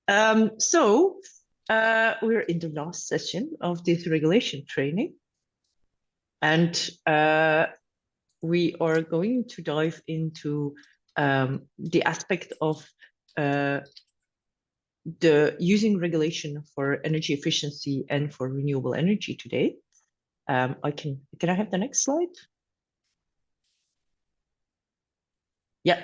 We're in the last session of this regulation training, and we are going to dive into the aspect of the using regulation for energy efficiency and for renewable energy today. Can I have the next slide? Yeah,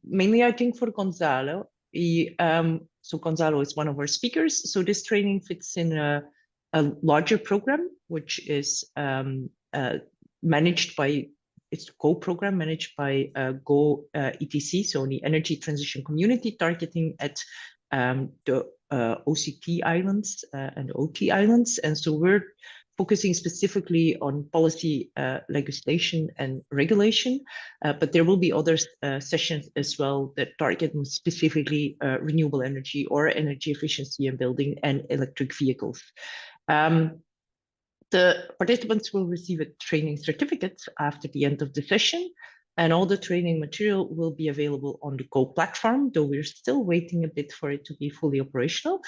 mainly I think for Gonzalo. So Gonzalo is one of our speakers. So this training fits in a larger program, which is managed by, it's a co-program managed by Go ETC, so the Energy Transition Community, targeting at the OCT islands and OT islands. And so we're focusing specifically on policy, legislation and regulation, but there will be other sessions as well that target specifically renewable energy or energy efficiency in building and electric vehicles. The participants will receive a training certificate after the end of the session, and all the training material will be available on the Go platform, though we're still waiting a bit for it to be fully operational.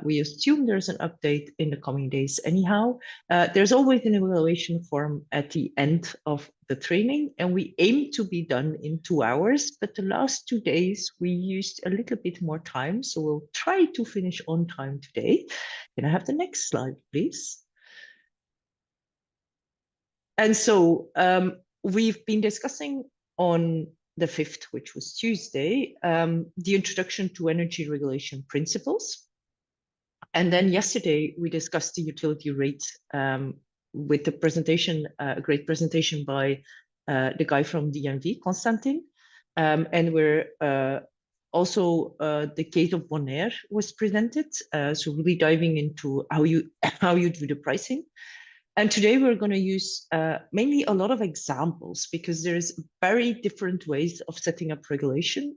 We assume there's an update in the coming days anyhow. There's always an evaluation form at the end of the training, and we aim to be done in 2 hours, but the last 2 days we used a little bit more time, so we'll try to finish on time today. Can I have the next slide, please? And so we've been discussing on the 5th, which was Tuesday, the introduction to energy regulation principles. And then yesterday, we discussed the utility rates with the presentation, a great presentation by the guy from DNV, Constantin. And we're also the case of Bonaire was presented. So really diving into how you do the pricing. And today we're going to use mainly a lot of examples, because there's very different ways of setting up regulation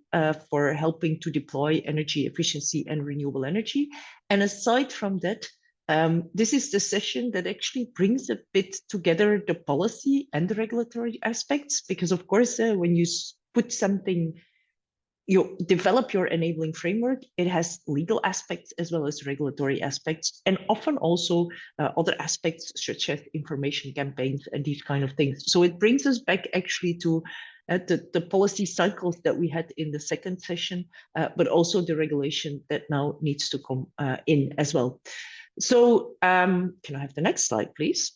for helping to deploy energy efficiency and renewable energy. And aside from that, this is the session that actually brings a bit together the policy and the regulatory aspects, because of course, when you put something, you develop your enabling framework, it has legal aspects as well as regulatory aspects, and often also other aspects such as information campaigns and these kind of things. So it brings us back actually to the policy cycles that we had in the second session, but also the regulation that now needs to come in as well. So can I have the next slide, please?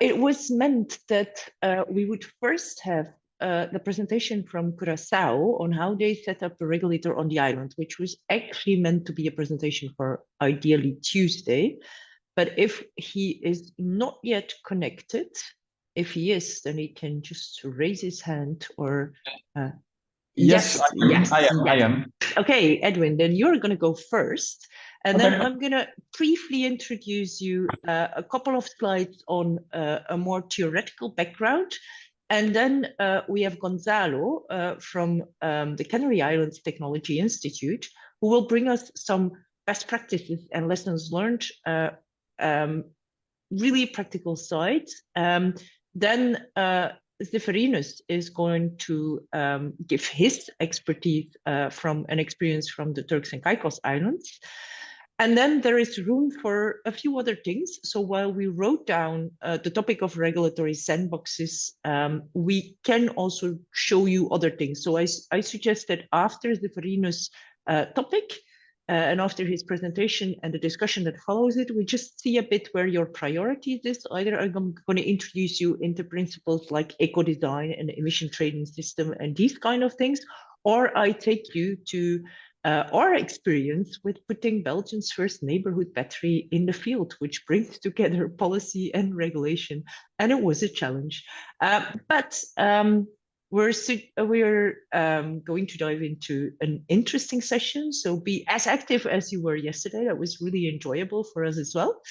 It was meant that we would first have the presentation from Curaçao on how they set up a regulator on the island, which was actually meant to be a presentation for ideally Tuesday. But if he is not yet connected, if he is, then he can just raise his hand or... Yes, I am. Okay, Edwin, then you're going to go first. And then I'm going to briefly introduce you a couple of slides on a more theoretical background. And then we have Gonzalo from the Canary Islands Technology Institute, who will bring us some best practices and lessons learned, really practical sides. Then Zeferinus is going to give his expertise from an experience from the Turks and Caicos Islands. And then there is room for a few other things. So while we wrote down the topic of regulatory sandboxes, we can also show you other things. So I suggest that after Zeferinus' topic, and after his presentation and the discussion that follows it, we just see a bit where your priorities is. Either I'm going to introduce you into principles like eco-design and emission trading system and these kind of things, or I take you to our experience with putting Belgium's first neighborhood battery in the field, which brings together policy and regulation. And it was a challenge. We're going to dive into an interesting session. So be as active as you were yesterday. That was really enjoyable for us as well.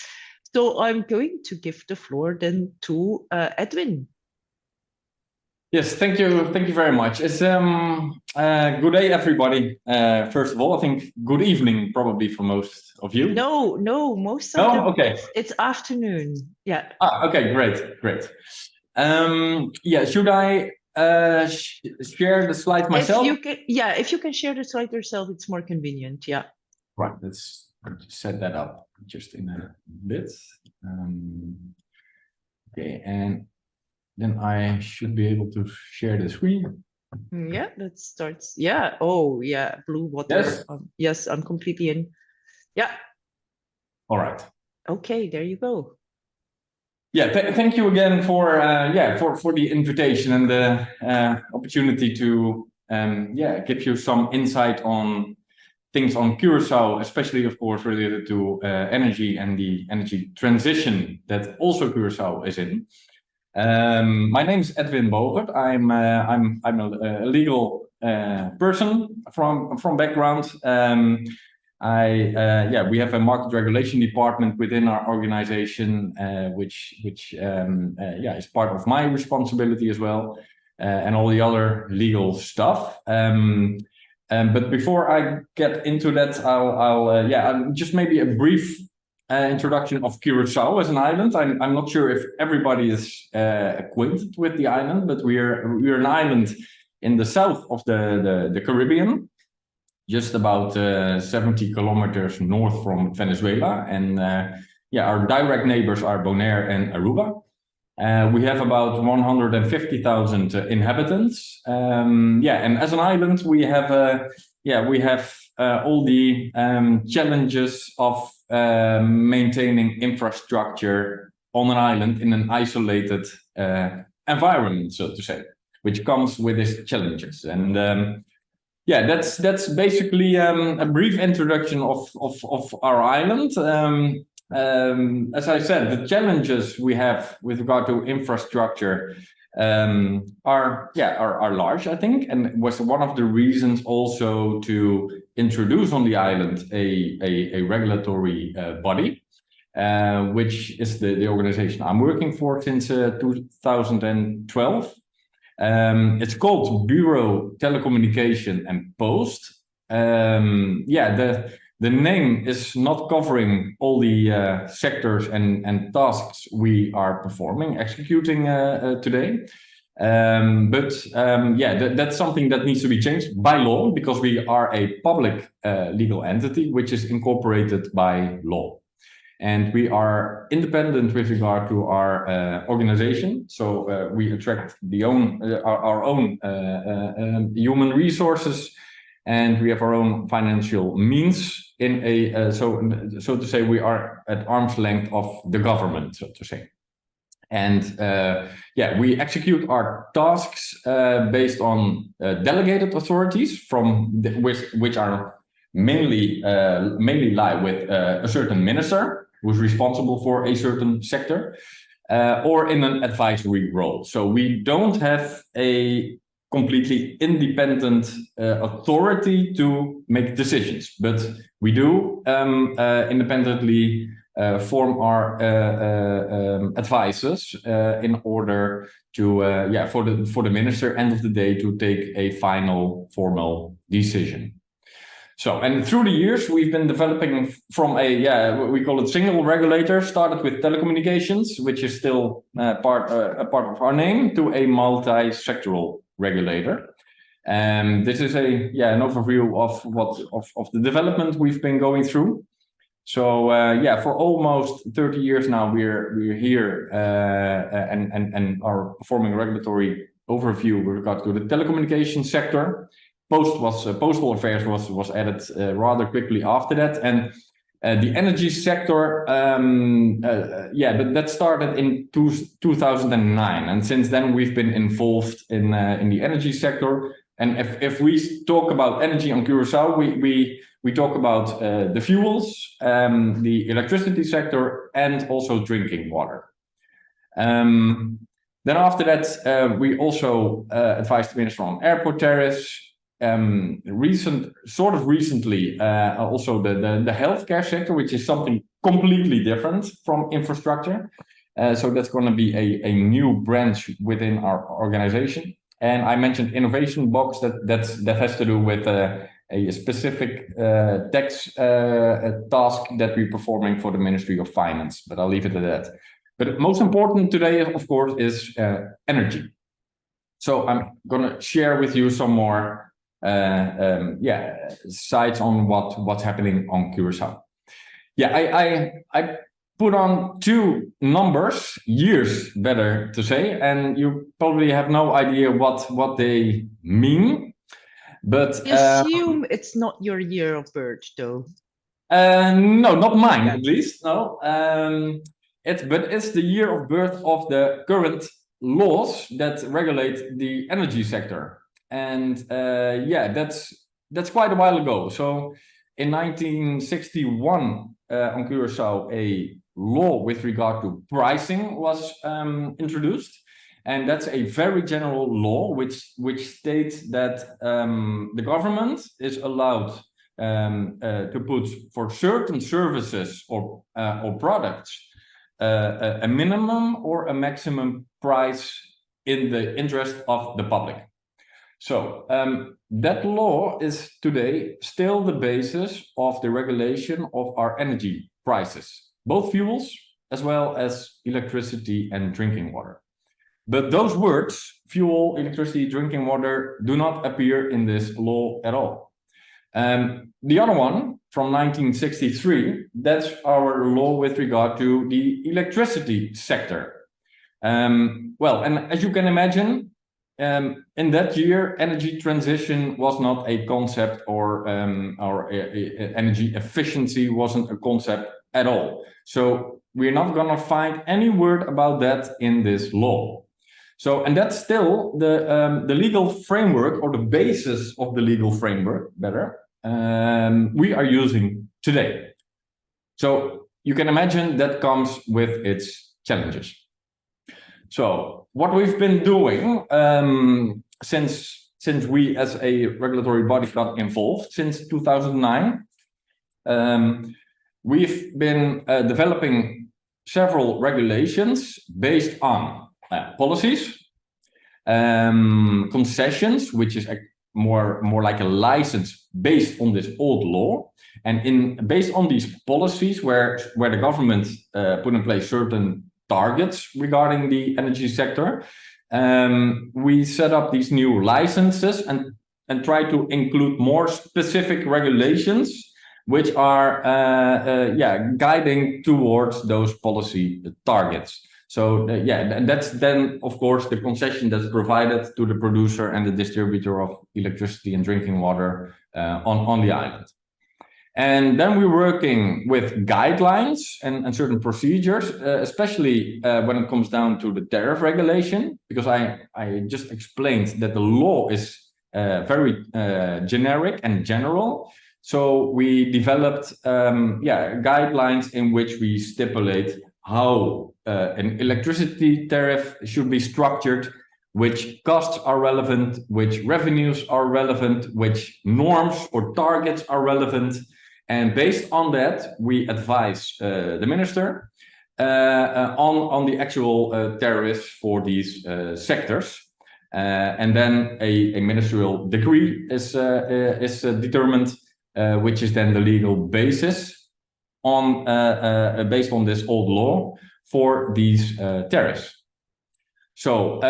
So I'm going to give the floor then to Edwin. Yes, thank you very much. It's good day, everybody. First of all, I think good evening probably for most of you. No, most of them. Okay. It's afternoon. Yeah. Okay, great. Yeah, should I share the slide myself? If you can share the slide yourself, it's more convenient. Yeah. Right. Let's set that up just in a bit. Okay, and then I should be able to share the screen. Yeah, that starts. Yeah. Oh, yeah. Blue water. Yes. Yes, I'm completely in. Yeah. All right. Okay, there you go. Yeah, thank you again for for the invitation and the opportunity to give you some insight on things on Curacao, especially of course related to energy and the energy transition that also Curacao is in. My name is Edwin Bogert. I'm a legal person from background. We have a market regulation department within our organization, which is part of my responsibility as well, and all the other legal stuff. But before I get into that, I'll just maybe a brief introduction of Curacao as an island. I'm not sure if everybody is acquainted with the island, but we're an island in the south of the Caribbean, just about 70 kilometers north from Venezuela, and our direct neighbors are Bonaire and Aruba. We have about 150,000 inhabitants. And as an island, we have all the challenges of maintaining infrastructure on an island in an isolated environment, so to say, which comes with its challenges. And that's basically a brief introduction of our island. As I said, the challenges we have with regard to infrastructure are large, I think, and was one of the reasons also to introduce on the island a regulatory body, which is the organization I'm working for since 2012. It's called Bureau Telecommunication and Post. The name is not covering all the sectors and tasks we are executing today. That's something that needs to be changed by law, because we are a public legal entity which is incorporated by law. And we are independent with regard to our organization. So we attract our own human resources, and we have our own financial means in so to say, we are at arm's length of the government, so to say. And we execute our tasks based on delegated authorities which are mainly lie with a certain minister who's responsible for a certain sector, or in an advisory role. So we don't have a completely independent authority to make decisions, but we do independently form our advices in order to for the minister end of the day to take a final formal decision. So, and through the years, we've been developing from we call it single regulator, started with telecommunications, which is still a part of our name, to a multi-sectoral regulator. And this is an overview of the development we've been going through. So for almost 30 years now, we're here and are performing regulatory overview with regard to the telecommunications sector. Postal affairs was added rather quickly after that, and the energy sector that started in 2009, and since then we've been involved in the energy sector. And if we talk about energy on Curacao, we talk about the fuels, the electricity sector, and also drinking water. Then after that, we also advised the minister on airport tariffs. Recently, also the healthcare sector, which is something completely different from infrastructure. So that's going to be a new branch within our organization. And I mentioned innovation box, that has to do with a specific tax task that we're performing for the Ministry of Finance, but I'll leave it at that. But most important today, of course, is energy. So I'm gonna share with you some more sites on what's happening on Curaçao. Yeah, I put on two numbers, years better to say, and you probably have no idea what they mean. But I assume it's not your year of birth, though. no, not mine Yeah. at least. No, it's the year of birth of the current laws that regulate the energy sector, and that's quite a while ago. So in 1961, on Curaçao, a law with regard to pricing was introduced. And that's a very general law which states that the government is allowed to put for certain services or products a minimum or a maximum price in the interest of the public. So that law is today still the basis of the regulation of our energy prices, both fuels as well as electricity and drinking water. But those words, fuel, electricity, drinking water, do not appear in this law at all. The other one from 1963, that's our law with regard to the electricity sector. Well, and as you can imagine, in that year, energy transition was not a concept, or energy efficiency wasn't a concept at all. So we're not going to find any word about that in this law. So, and that's still the legal framework, or the basis of the legal framework, better, we are using today. So you can imagine that comes with its challenges. So what we've been doing since we as a regulatory body got involved since 2009, we've been developing several regulations based on policies, concessions, which is more like a license based on this old law, and based on these policies where the government put in place certain targets regarding the energy sector, we set up these new licenses and try to include more specific regulations which are guiding towards those policy targets. So that's then, of course, the concession that's provided to the producer and the distributor of electricity and drinking water on the island. And then we're working with guidelines and certain procedures, especially when it comes down to the tariff regulation, because I just explained that the law is very generic and general. So we developed guidelines in which we stipulate how an electricity tariff should be structured, which costs are relevant, which revenues are relevant, which norms or targets are relevant. And based on that, we advise the minister on the actual tariffs for these sectors. And then a ministerial decree is determined, which is then the legal basis based on this old law for these tariffs. So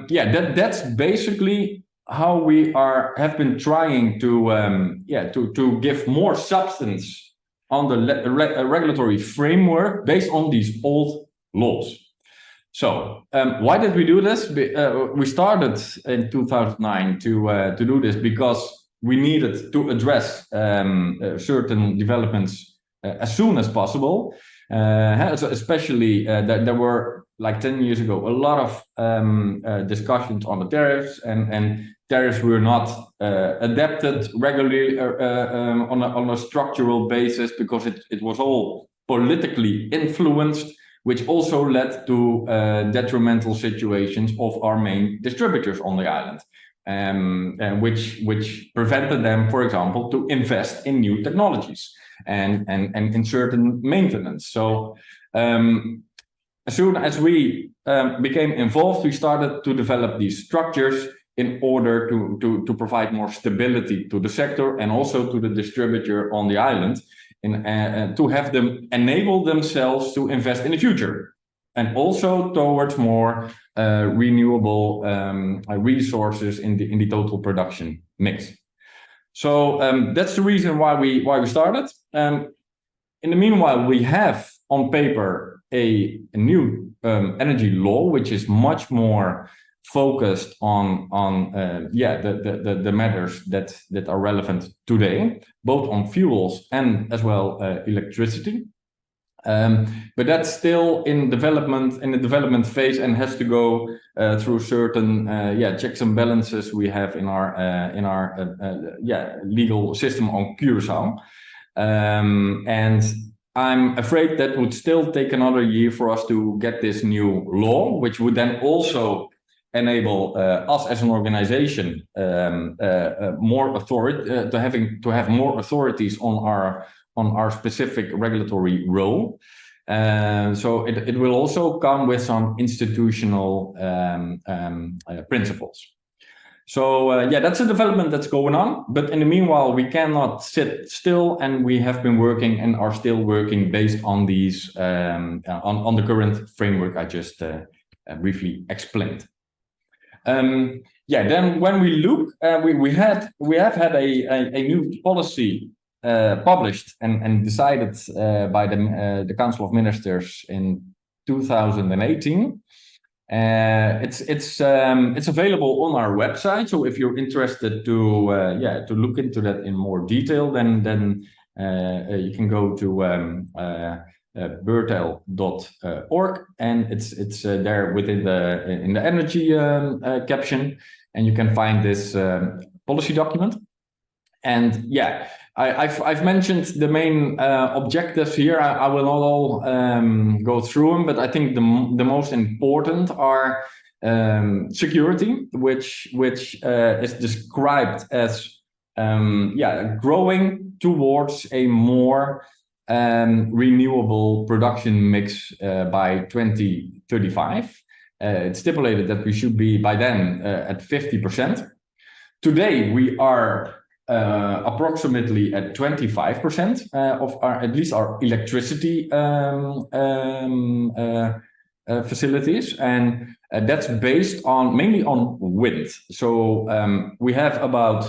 that's basically how we have been trying to give more substance on the regulatory framework based on these old laws. So why did we do this? We started in 2009 to do this because we needed to address certain developments as soon as possible, especially that there were, like 10 years ago, a lot of discussions on the tariffs, and tariffs were not adapted regularly on a structural basis because it was all politically influenced, which also led to detrimental situations of our main distributors on the island, and which prevented them, for example, to invest in new technologies and in certain maintenance. So as soon as we became involved, we started to develop these structures in order to provide more stability to the sector and also to the distributor on the island, and to have them enable themselves to invest in the future. and also towards more renewable resources in the total production mix. So that's the reason why we started. In the meanwhile, we have on paper a new energy law, which is much more focused on the matters that are relevant today, both on fuels and as well electricity. But that's still in the development phase, and has to go through certain checks and balances we have in our legal system on Curaçao. And I'm afraid that would still take another year for us to get this new law, which would then also enable us as an organization more authority to have more authorities on our specific regulatory role. So it will also come with some institutional principles. So that's a development that's going on. But in the meanwhile, we cannot sit still, and we have been working and are still working based on these on the current framework I just briefly explained. Then when we look, we have had a new policy published and decided by the Council of Ministers in 2018. It's available on our website. So if you're interested to look into that in more detail, then you can go to bertel.org, and it's there within in the energy caption, and you can find this policy document. And I've mentioned the main objectives here. I will not all go through them, but I think the most important are security, which is described as growing towards a more renewable production mix by 2035. It's stipulated that we should be by then at 50%. Today we are approximately at 25% of at least our electricity facilities, and that's based mainly on wind. So we have about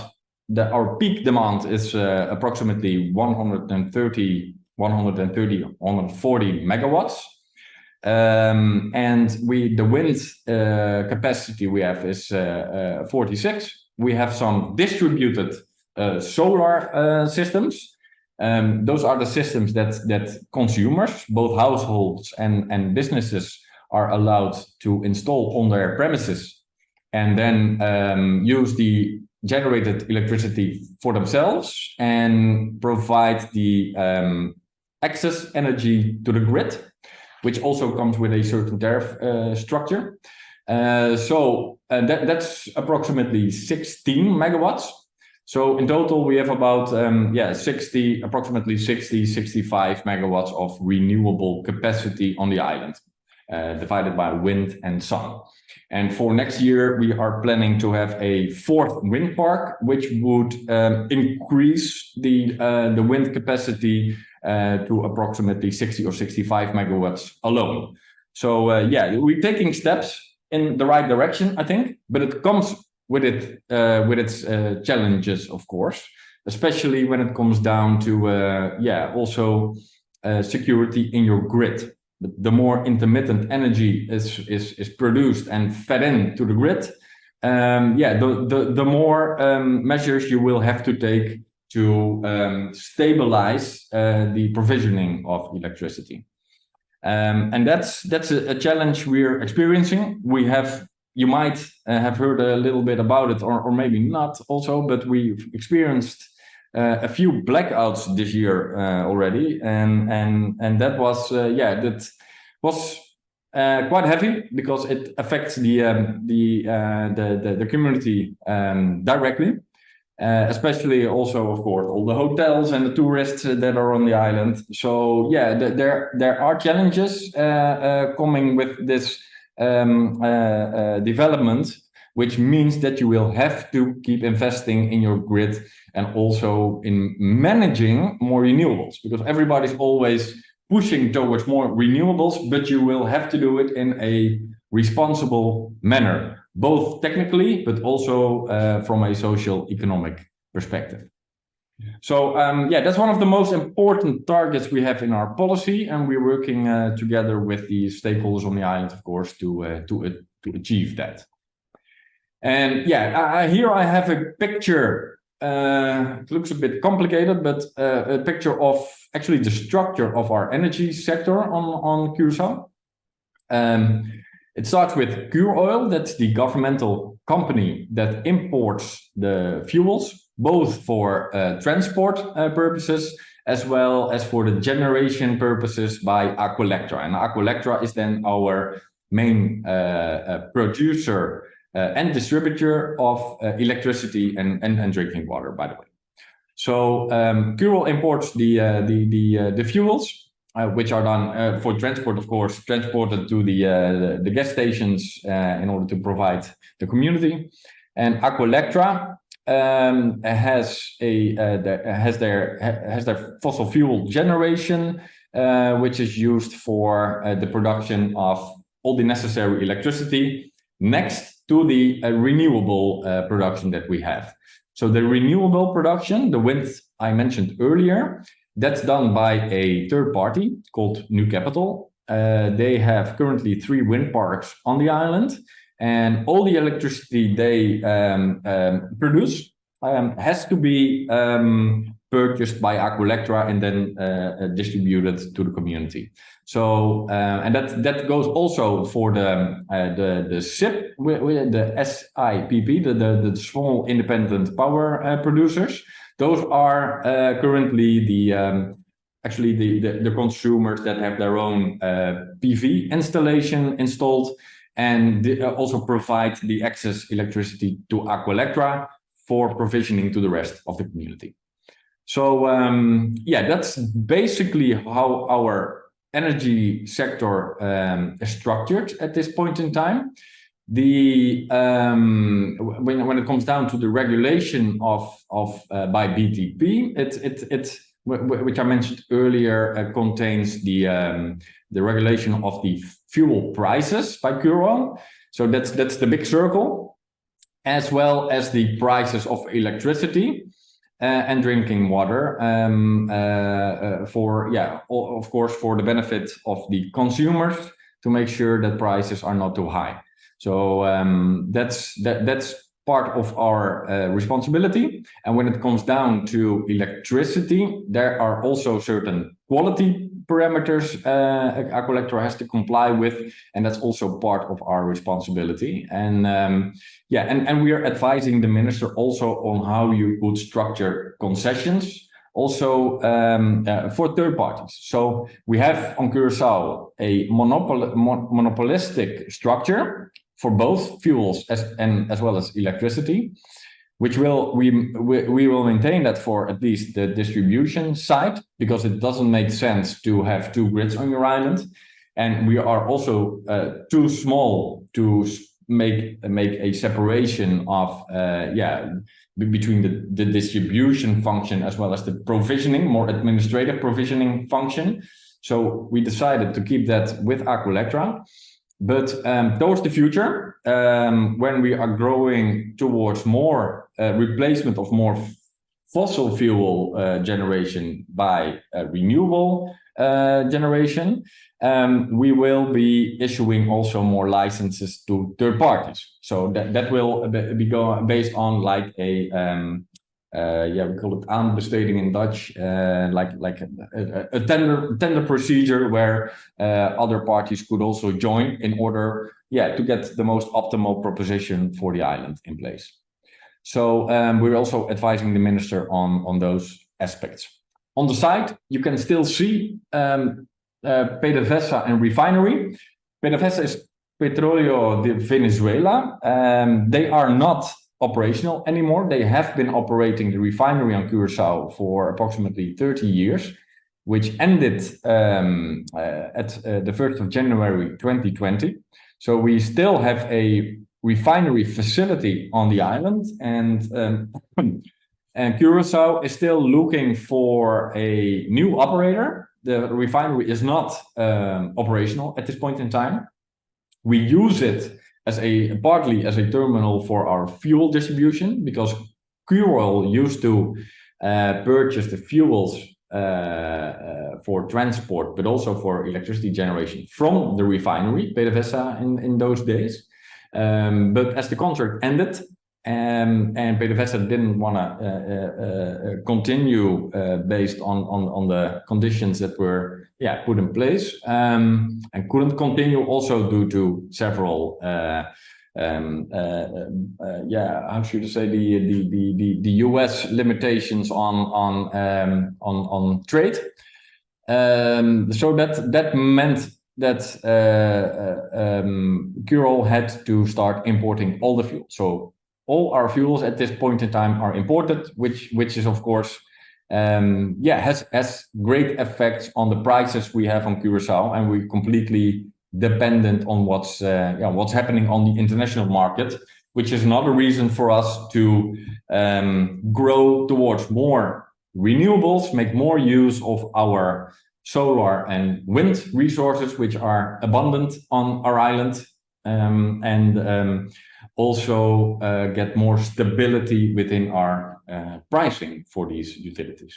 our peak demand is approximately 140 megawatts. And the wind capacity we have is 46. We have some distributed solar systems. Those are the systems that consumers, both households and businesses, are allowed to install on their premises, and then use the generated electricity for themselves and provide the excess energy to the grid, which also comes with a certain tariff structure. So that's approximately 16 megawatts. So in total, we have about approximately 65 megawatts of renewable capacity on the island, divided by wind and sun. And for next year, we are planning to have a fourth wind park, which would increase the wind capacity to approximately 60 or 65 megawatts alone. So we're taking steps in the right direction, I think, but it comes with its challenges, of course, especially when it comes down to also security in your grid. The more intermittent energy is produced and fed into the grid, the more measures you will have to take to stabilize the provisioning of electricity. And that's a challenge we're experiencing. You might have heard a little bit about it, or maybe not also, but we've experienced a few blackouts this year already, and that was quite heavy, because it affects the community directly, especially also, of course, all the hotels and the tourists that are on the island. So there are challenges coming with this development, which means that you will have to keep investing in your grid and also in managing more renewables, because everybody's always pushing towards more renewables, but you will have to do it in a responsible manner, both technically, but also from a social economic perspective. So yeah, that's one of the most important targets we have in our policy, and we're working together with the stakeholders on the island, of course, to achieve that. And yeah, here I have a picture. It looks a bit complicated, but a picture of actually the structure of our energy sector on Curaçao. It starts with Cure Oil. That's the governmental company that imports the fuels, both for transport purposes, as well as for the generation purposes by Aqualectra. And Aqualectra is then our main producer and distributor of electricity and drinking water, by the way. So Cure Oil imports the fuels, which are done for transport, of course, transported to the gas stations in order to provide the community. And Aqualectra has their fossil fuel generation, which is used for the production of all the necessary electricity next to the renewable production that we have. So the renewable production, the wind I mentioned earlier, that's done by a third party called New Capital. They have currently 3 wind parks on the island, and all the electricity they produce has to be purchased by Aqualectra and then distributed to the community. So and that goes also for the SIP, the SIPP, the small independent power producers. Those are currently the consumers that have their own PV installation installed, and they also provide the excess electricity to Aqualectra for provisioning to the rest of the community. So yeah, that's basically how our energy sector is structured at this point in time. The when it comes down to the regulation of by BTP, it's which I mentioned earlier, contains the regulation of the fuel prices by Cure Oil. So that's the big circle, as well as the prices of electricity and drinking water, for of course for the benefit of the consumers, to make sure that prices are not too high. So that's part of our responsibility. And when it comes down to electricity, there are also certain quality parameters Aqualectra has to comply with, and that's also part of our responsibility. And and we are advising the minister also on how you could structure concessions also for third parties. So we have on Curaçao a monopolistic structure for both fuels as well as electricity, which we will maintain that for at least the distribution side, because it doesn't make sense to have 2 grids on your island, and we are also too small to make a separation of between the distribution function as well as the provisioning, more administrative provisioning function. So we decided to keep that with Aqualectra. But towards the future, when we are growing towards more replacement of more fossil fuel generation by renewable generation, we will be issuing also more licenses to third parties. So that will be based on like a we call it aanbesteding in Dutch, like a tender procedure where other parties could also join in order to get the most optimal proposition for the island in place. So we're also advising the minister on those aspects. On the side, you can still see PDVSA and refinery. PDVSA is Petróleo de Venezuela. They are not operational anymore. They have been operating the refinery on Curaçao for approximately 30 years, which ended at the 1st of January 2020. So we still have a refinery facility on the island, and Curaçao is still looking for a new operator the refinery is not operational at this point in time. We use it as partly as a terminal for our fuel distribution, because crude oil used to purchase the fuels for transport, but also for electricity generation from the refinery, PDVSA, in those days. But as the contract ended, and PDVSA didn't want to continue based on the conditions that were put in place, and couldn't continue also due to several how should I say, the US limitations on trade. So that meant that Curol had to start importing all the fuel. So all our fuels at this point in time are imported, which is of course has great effects on the prices we have on Curaçao, and we're completely dependent on what's happening on the international market, which is another reason for us to grow towards more renewables, make more use of our solar and wind resources, which are abundant on our island, and also get more stability within our pricing for these utilities.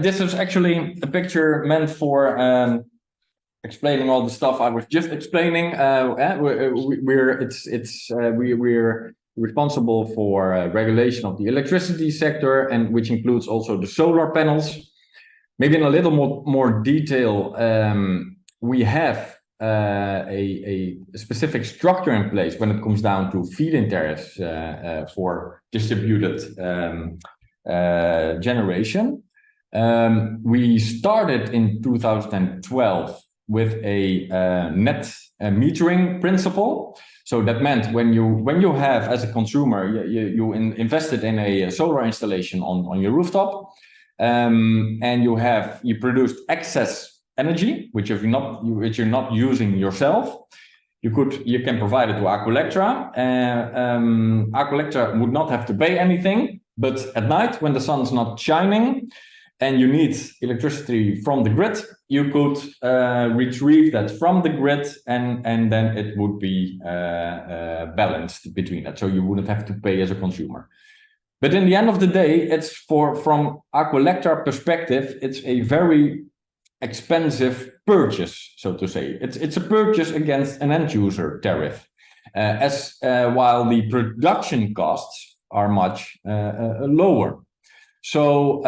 This is actually a picture meant for explaining all the stuff I was just explaining. We're responsible for regulation of the electricity sector, and which includes also the solar panels. Maybe in a little more detail, we have a specific structure in place when it comes down to feed-in tariffs for distributed generation. We started in 2012 with a net metering principle. So that meant when you have, as a consumer, you invested in a solar installation on your rooftop, and you produced excess energy, which you're not using yourself, you can provide it to Aqualectra. Aqualectra would not have to pay anything, but at night when the sun's not shining and you need electricity from the grid, you could retrieve that from the grid, and then it would be balanced between that, so you wouldn't have to pay as a consumer. But in the end of the day, it's from Aqualectra perspective, it's a very expensive purchase, so to say. It's a purchase against an end user tariff, while the production costs are much lower. So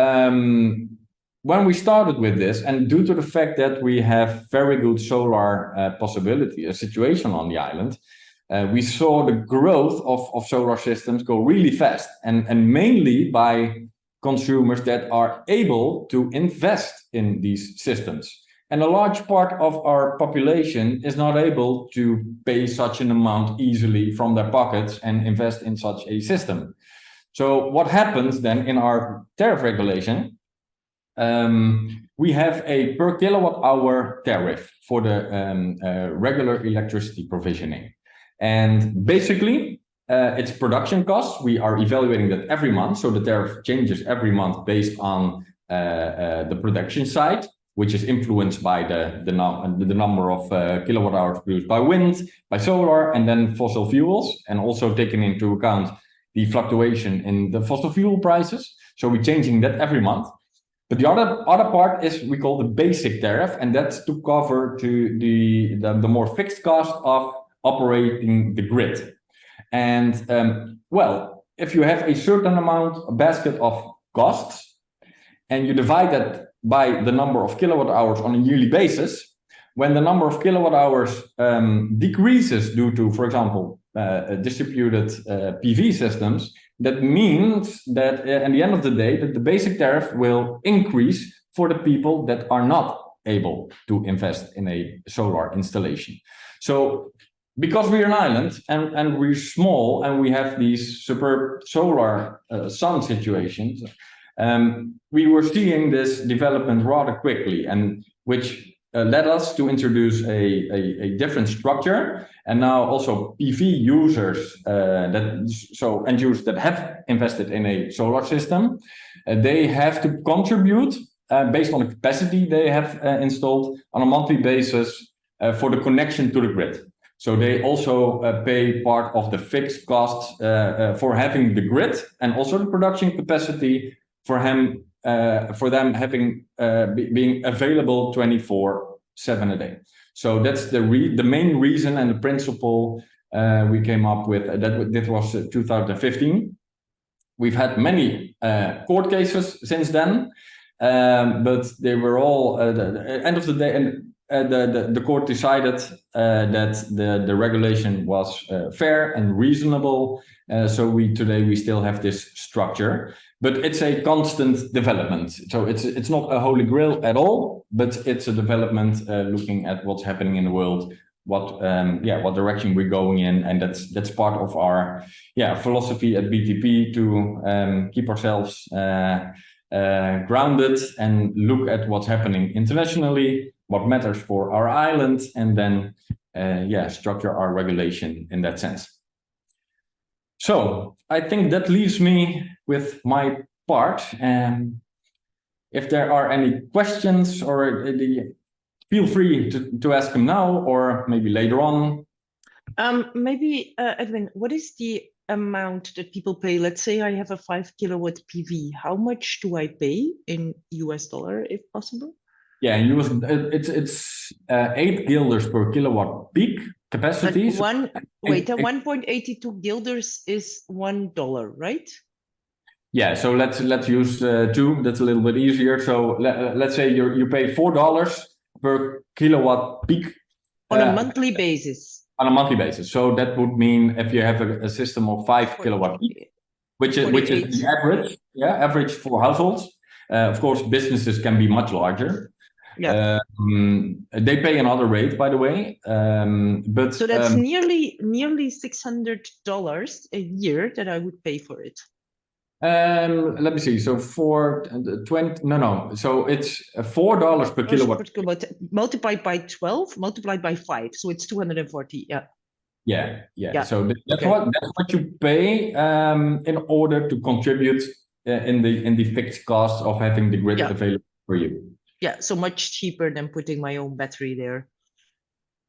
when we started with this, and due to the fact that we have very good solar situation on the island, we saw the growth of solar systems go really fast, and mainly by consumers that are able to invest in these systems. And a large part of our population is not able to pay such an amount easily from their pockets and invest in such a system. So what happens then in our tariff regulation, we have a per kilowatt hour tariff for the regular electricity provisioning. And basically, it's production costs. We are evaluating that every month. So the tariff changes every month based on the production side, which is influenced by the number of kilowatt hours produced by wind, by solar, and then fossil fuels, and also taking into account the fluctuation in the fossil fuel prices. So we're changing that every month. But the other part is we call the basic tariff, and that's to cover the more fixed cost of operating the grid. And if you have a certain a basket of costs, and you divide that by the number of kilowatt hours on a yearly basis, when the number of kilowatt hours decreases due to, for example, distributed PV systems, that means that at the end of the day, that the basic tariff will increase for the people that are not able to invest in a solar installation. So because we're an island and we're small and we have these superb solar sun situations, we were seeing this development rather quickly, and which led us to introduce a different structure, and now also PV users end users that have invested in a solar system, they have to contribute based on the capacity they have installed on a monthly basis for the connection to the grid. So they also pay part of the fixed costs for having the grid and also the production capacity for them having being available 24/7 a day. So that's the main reason and the principle we came up with. That was 2015. We've had many court cases since then, but they were all at the end of the day, and the court decided that the regulation was fair and reasonable. So today we still have this structure, but it's a constant development. So it's not a holy grail at all, but it's a development looking at what's happening in the world, what direction we're going in, and that's part of our philosophy at BTP to keep ourselves grounded and look at what's happening internationally, what matters for our island, and then structure our regulation in that sense. So I think that leaves me with my part. If there are any questions, or feel free to ask them now or maybe later on. Maybe Edwin, what is the amount that people pay? Let's say I have a 5 kilowatt PV. How much do I pay in US dollar, if possible? Yeah, it's 8 guilders per kilowatt peak capacity. 1.82 guilders is $1, right? Yeah, so let's use 2. That's a little bit easier. So let's say you pay $4 per kilowatt peak on a monthly basis. On a monthly basis. So that would mean if you have a system of 5 kilowatt peak, which is the average for households. Of course, businesses can be much larger. Yeah. They pay another rate, by the way. But so that's nearly $600 a year that I would pay for it. Let me see. So for 20, So it's $4 per kilowatt. Multiplied by 12, multiplied by 5. So it's 240. Yeah. Yeah. So that's what you pay in order to contribute in the fixed cost of having the grid available for you. Yeah. So much cheaper than putting my own battery there.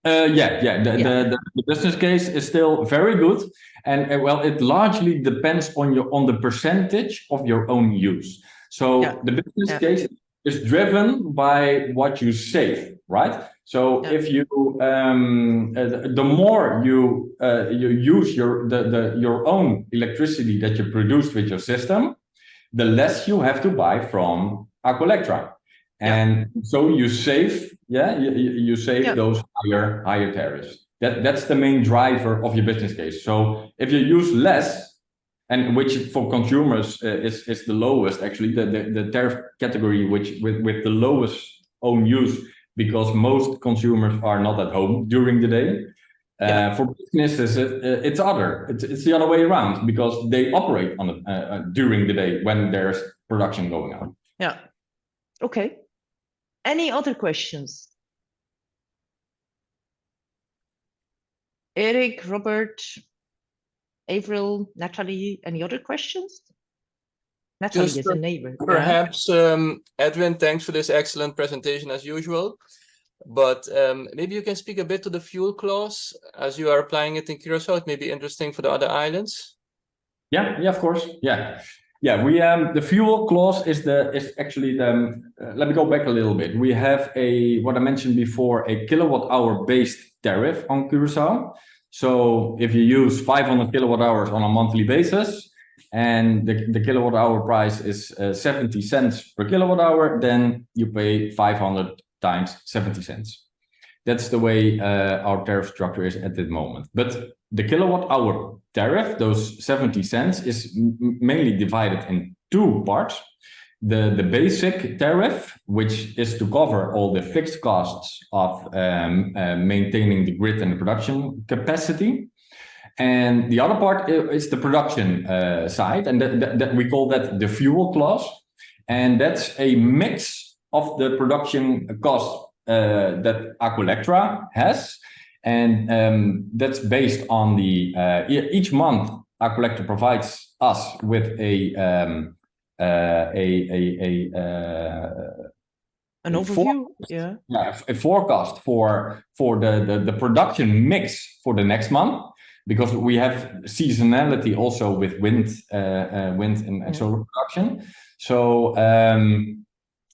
The business case is still very good, and it largely depends on the percentage of your own use. So the business case is driven by what you save, right? So if you the more you use your own electricity that you produce with your system, the less you have to buy from Aqualectra. And so you save, you save those higher tariffs. That's the main driver of your business case. So if you use less, and which for consumers is the lowest, actually, the tariff category with the lowest own use, because most consumers are not at home during the day. For businesses, it's the other way around, because they operate on during the day when there's production going on. Yeah. Okay. Any other questions? Eric, Robert, Avril, Natalie, any other questions? Natalie is a neighbor. Perhaps, Edwin, thanks for this excellent presentation as usual. But maybe you can speak a bit to the fuel clause as you are applying it in Curacao. It may be interesting for the other islands. Yeah, of course. We the fuel clause is actually the. Let me go back a little bit. We have what I mentioned before, a kilowatt hour based tariff on Curacao. So if you use 500 kilowatt hours on a monthly basis, and the kilowatt hour price is 70 cents per kilowatt hour, then you pay 500 times 70 cents. That's the way our tariff structure is at the moment. But the kilowatt hour tariff, those 70 cents, is mainly divided in 2 parts. The basic tariff, which is to cover all the fixed costs of maintaining the grid and the production capacity. And the other part is the production side, and that we call that the fuel clause. And that's a mix of the production cost that Aqualectra has, and that's based on the each month Aqualectra provides us with An overview, yeah, a forecast for the production mix for the next month, because we have seasonality also with wind and solar production. So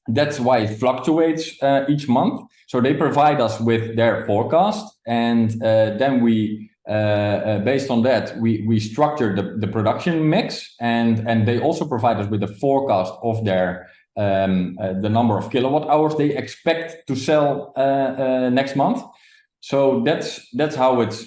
that's why it fluctuates each month. So they provide us with their forecast, and then we based on that we structure the production mix, and they also provide us with a forecast of their the number of kilowatt hours they expect to sell next month. So that's how it's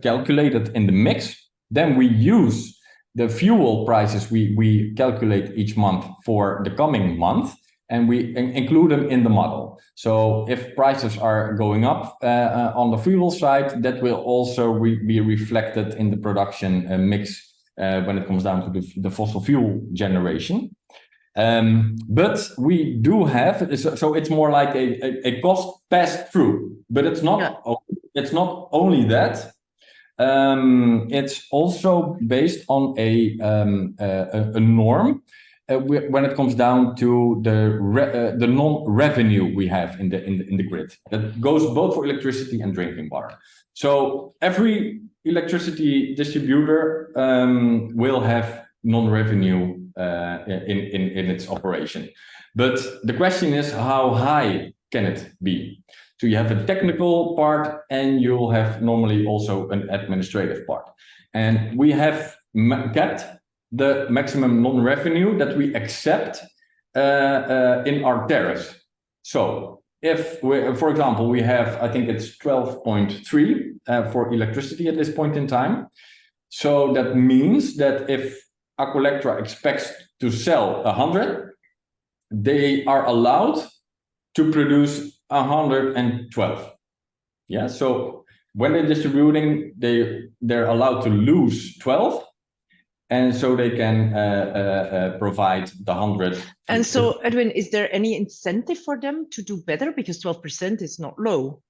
calculated in the mix. Then we use the fuel prices we calculate each month for the coming month, and we include them in the model. So if prices are going up on the fuel side, that will also be reflected in the production mix when it comes down to the fossil fuel generation. But we do have, so it's more like a cost pass through, but it's not only that. It's also based on a norm when it comes down to the non-revenue we have in the grid. That goes both for electricity and drinking water. So every electricity distributor will have non-revenue in its operation. But the question is, how high can it be? So you have a technical part, and you'll have normally also an administrative part. And we have kept the maximum non-revenue that we accept in our tariffs. So if we, for example, we have, I think it's 12.3 for electricity at this point in time. So that means that if Aqualectra expects to sell 100, they are allowed to produce 112. Yeah, so when they're distributing, they're allowed to lose 12, and so they can provide the 100. And so, Edwin, is there any incentive for them to do better? Because 12% is not low.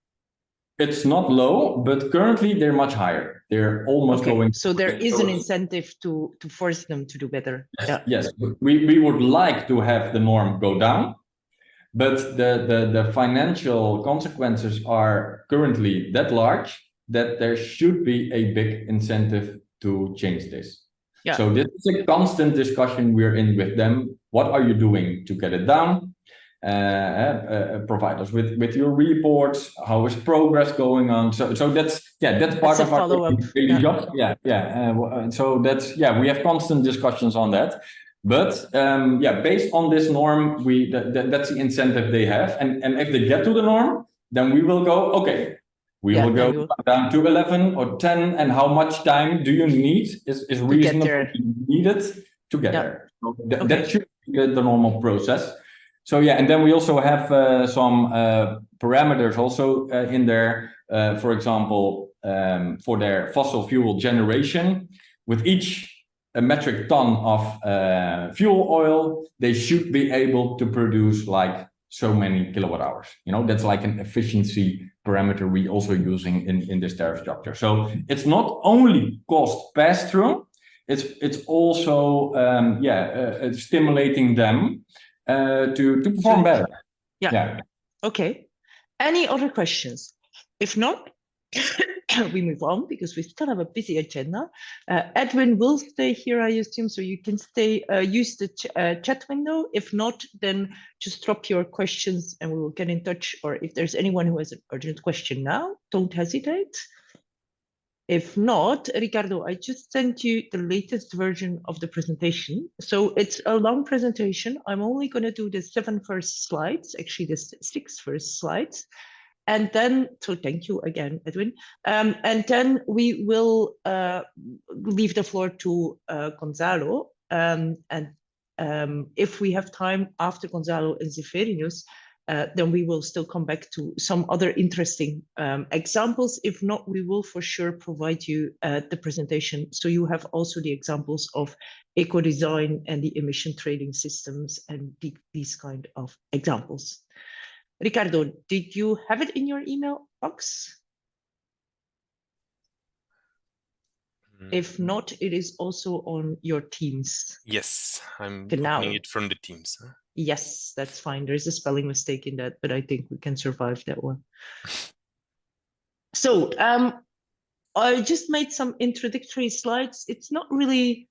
It's not low, but currently they're much higher. They're almost going. So there is an incentive to force them to do better. Yes, yes. We would like to have the norm go down, but the financial consequences are currently that large that there should be a big incentive to change this. Yeah. So this is a constant discussion we're in with them. What are you doing to get it down? Provide us with your reports. How is progress going on? So that's part of our daily job. So that's we have constant discussions on that. But based on this norm, that's the incentive they have. And if they get to the norm, then we will go, okay, we will go down to 11 or 10. And how much time do you need is reasonably needed to get there. So that should be the normal process. So and then we also have some parameters also in there. For example, for their fossil fuel generation, with each metric ton of fuel oil, they should be able to produce like so many kilowatt hours. You know, that's like an efficiency parameter we also using in this tariff structure. So it's not only cost pass through, it's also stimulating them to perform better. Yeah. Okay. Any other questions? If not, we move on because we still have a busy agenda. Edwin will stay here, I assume, so you can stay, use the chat window. If not, then just drop your questions and we will get in touch. Or if there's anyone who has an urgent question now, don't hesitate. If not, Ricardo, I just sent you the latest version of the presentation. So it's a long presentation. I'm only going to do the 7 first slides, actually the 6 first slides. And then, so thank you again, Edwin. And then we will leave the floor to Gonzalo. And if we have time after Gonzalo and Zefirinius, then we will still come back to some other interesting examples. If not, we will for sure provide you the presentation, so you have also the examples of eco-design and the emission trading systems and these kind of examples. Ricardo, did you have it in your email box? If not, it is also on your Teams. Yes, I'm Genau. opening it from the Teams. Huh? Yes, that's fine. There's a spelling mistake in that, but I think we can survive that one. So I just made some introductory slides. It's not really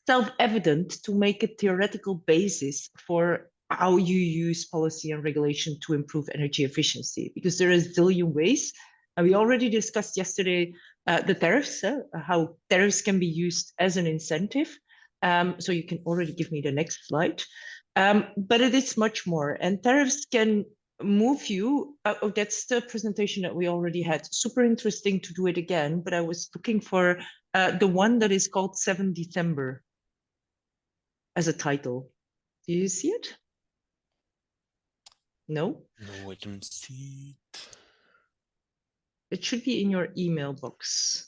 self-evident to make a theoretical basis for how you use policy and regulation to improve energy efficiency, because there are a zillion ways. And we already discussed yesterday the tariffs, how tariffs can be used as an incentive. So you can already give me the next slide. But it is much more, and tariffs can move you. Oh, that's the presentation that we already had. Super interesting to do it again, but I was looking for the one that is called 7 December as a title. Do you see it? No? No, I don't see it. It should be in your email box.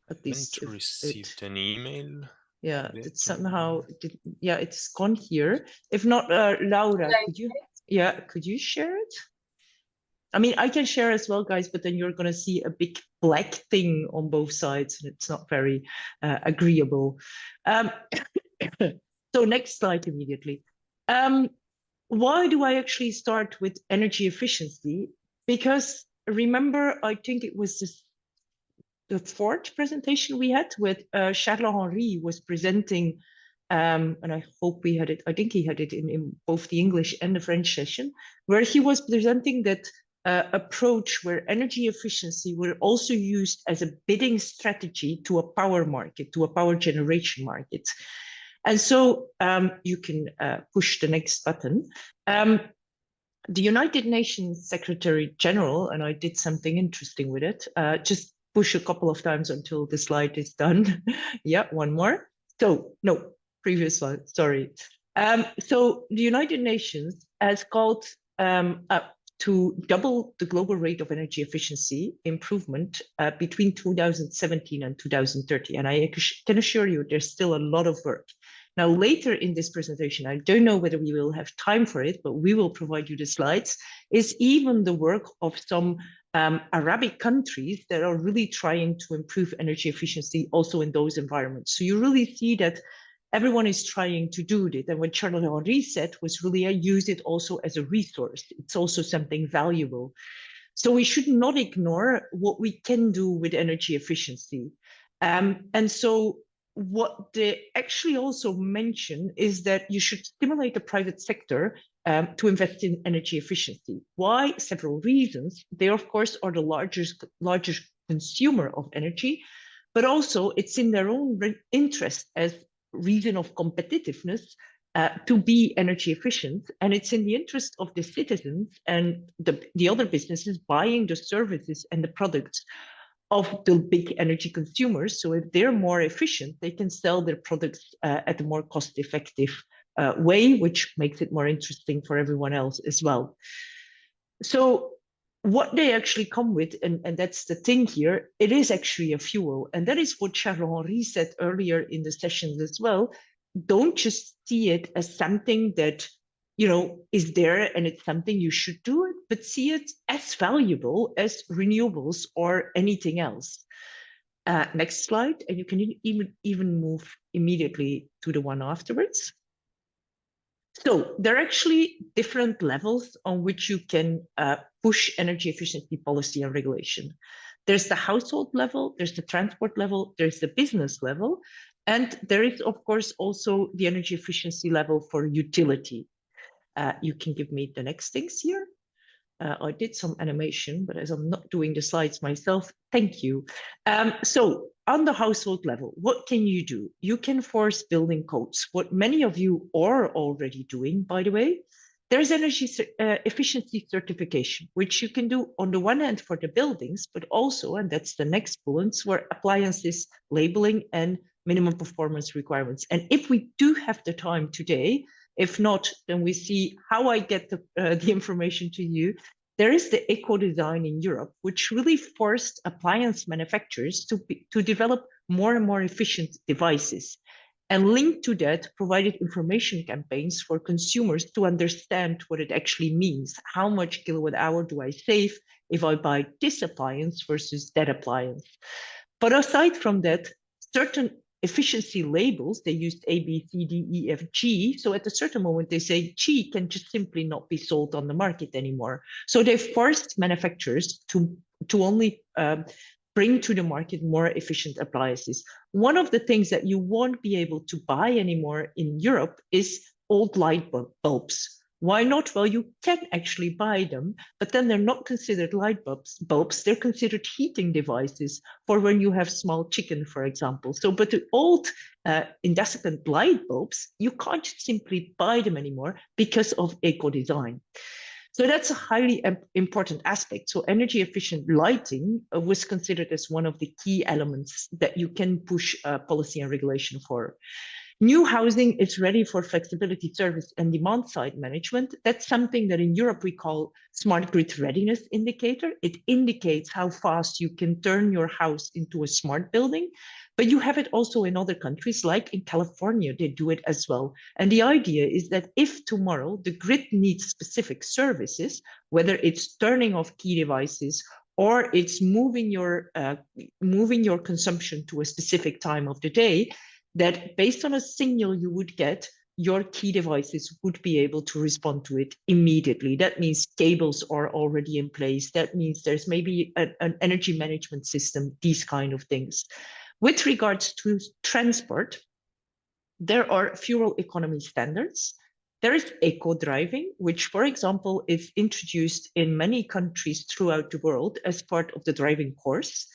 At I least haven't received an email. yeah, Yet, it's somehow yeah, it's gone here. If not, Laura, could you share it? I mean, I can share as well, guys, but then you're going to see a big black thing on both sides, and it's not very agreeable. So next slide immediately. Why do I actually start with energy efficiency? Because remember, I think it was the fourth presentation we had with Charles Henry was presenting, and I hope we had it, I think he had it in both the English and the French session, where he was presenting that approach where energy efficiency were also used as a bidding strategy to a power market, to a power generation market. And so you can push the next button. The United Nations Secretary General, and I did something interesting with it, just push a couple of times until the slide is done. Yeah, one more. So, no, previous one, sorry. So the United Nations has called to double the global rate of energy efficiency improvement between 2017 and 2030. And I can assure you there's still a lot of work. Now, later in this presentation, I don't know whether we will have time for it, but we will provide you the slides, is even the work of some Arabic countries that are really trying to improve energy efficiency also in those environments. So you really see that everyone is trying to do it. And what Charles Henry said was really, I use it also as a resource. It's also something valuable. So we should not ignore what we can do with energy efficiency. And so what they actually also mention is that you should stimulate the private sector to invest in energy efficiency. Why? Several reasons. They, of course, are the largest consumer of energy, but also it's in their own interest as reason of competitiveness to be energy efficient. And it's in the interest of the citizens and the other businesses buying the services and the products of the big energy consumers. So if they're more efficient, they can sell their products at a more cost-effective way, which makes it more interesting for everyone else as well. So what they actually come with, and that's the thing here, it is actually a fuel. And that is what Charles Henry said earlier in the sessions as well. Don't just see it as something that is there and it's something you should do it, but see it as valuable as renewables or anything else. Next slide, and you can even move immediately to the one afterwards. So there are actually different levels on which you can push energy efficiency policy and regulation. There's the household level, there's the transport level, there's the business level, and there is, of course, also the energy efficiency level for utility. You can give me the next things here. I did some animation, but as I'm not doing the slides myself, thank you. So on the household level, what can you do? You can force building codes. What many of you are already doing, by the way, there's energy efficiency certification, which you can do on the one hand for the buildings, but also, and that's the next bullet, where appliances, labeling, and minimum performance requirements. And if we do have the time today, If not, then we see how I get the information to you. There is the eco design in Europe, which really forced appliance manufacturers to develop more and more efficient devices. And linked to that, provided information campaigns for consumers to understand what it actually means. How much kilowatt hour do I save if I buy this appliance versus that appliance? But aside from that, certain efficiency labels, they used A, B, C, D, E, F, G. So at a certain moment, they say G can just simply not be sold on the market anymore. So they forced manufacturers to only bring to the market more efficient appliances. One of the things that you won't be able to buy anymore in Europe is old light bulbs. Why not? Well, you can actually buy them, but then they're not considered light bulbs. They're considered heating devices for when you have small chicken, for example. So, but the old incandescent light bulbs, you can't simply buy them anymore because of eco design. So that's a highly important aspect. So energy efficient lighting was considered as one of the key elements that you can push policy and regulation for. New housing is ready for flexibility service and demand side management. That's something that in Europe we call smart grid readiness indicator. It indicates how fast you can turn your house into a smart building, but you have it also in other countries, like in California, they do it as well. And the idea is that if tomorrow the grid needs specific services, whether it's turning off key devices or it's moving your consumption to a specific time of the day, that based on a signal you would get, your key devices would be able to respond to it immediately. That means cables are already in place. That means there's maybe an energy management system, these kind of things. With regards to transport, there are fuel economy standards. There is eco driving, which, for example, is introduced in many countries throughout the world as part of the driving course.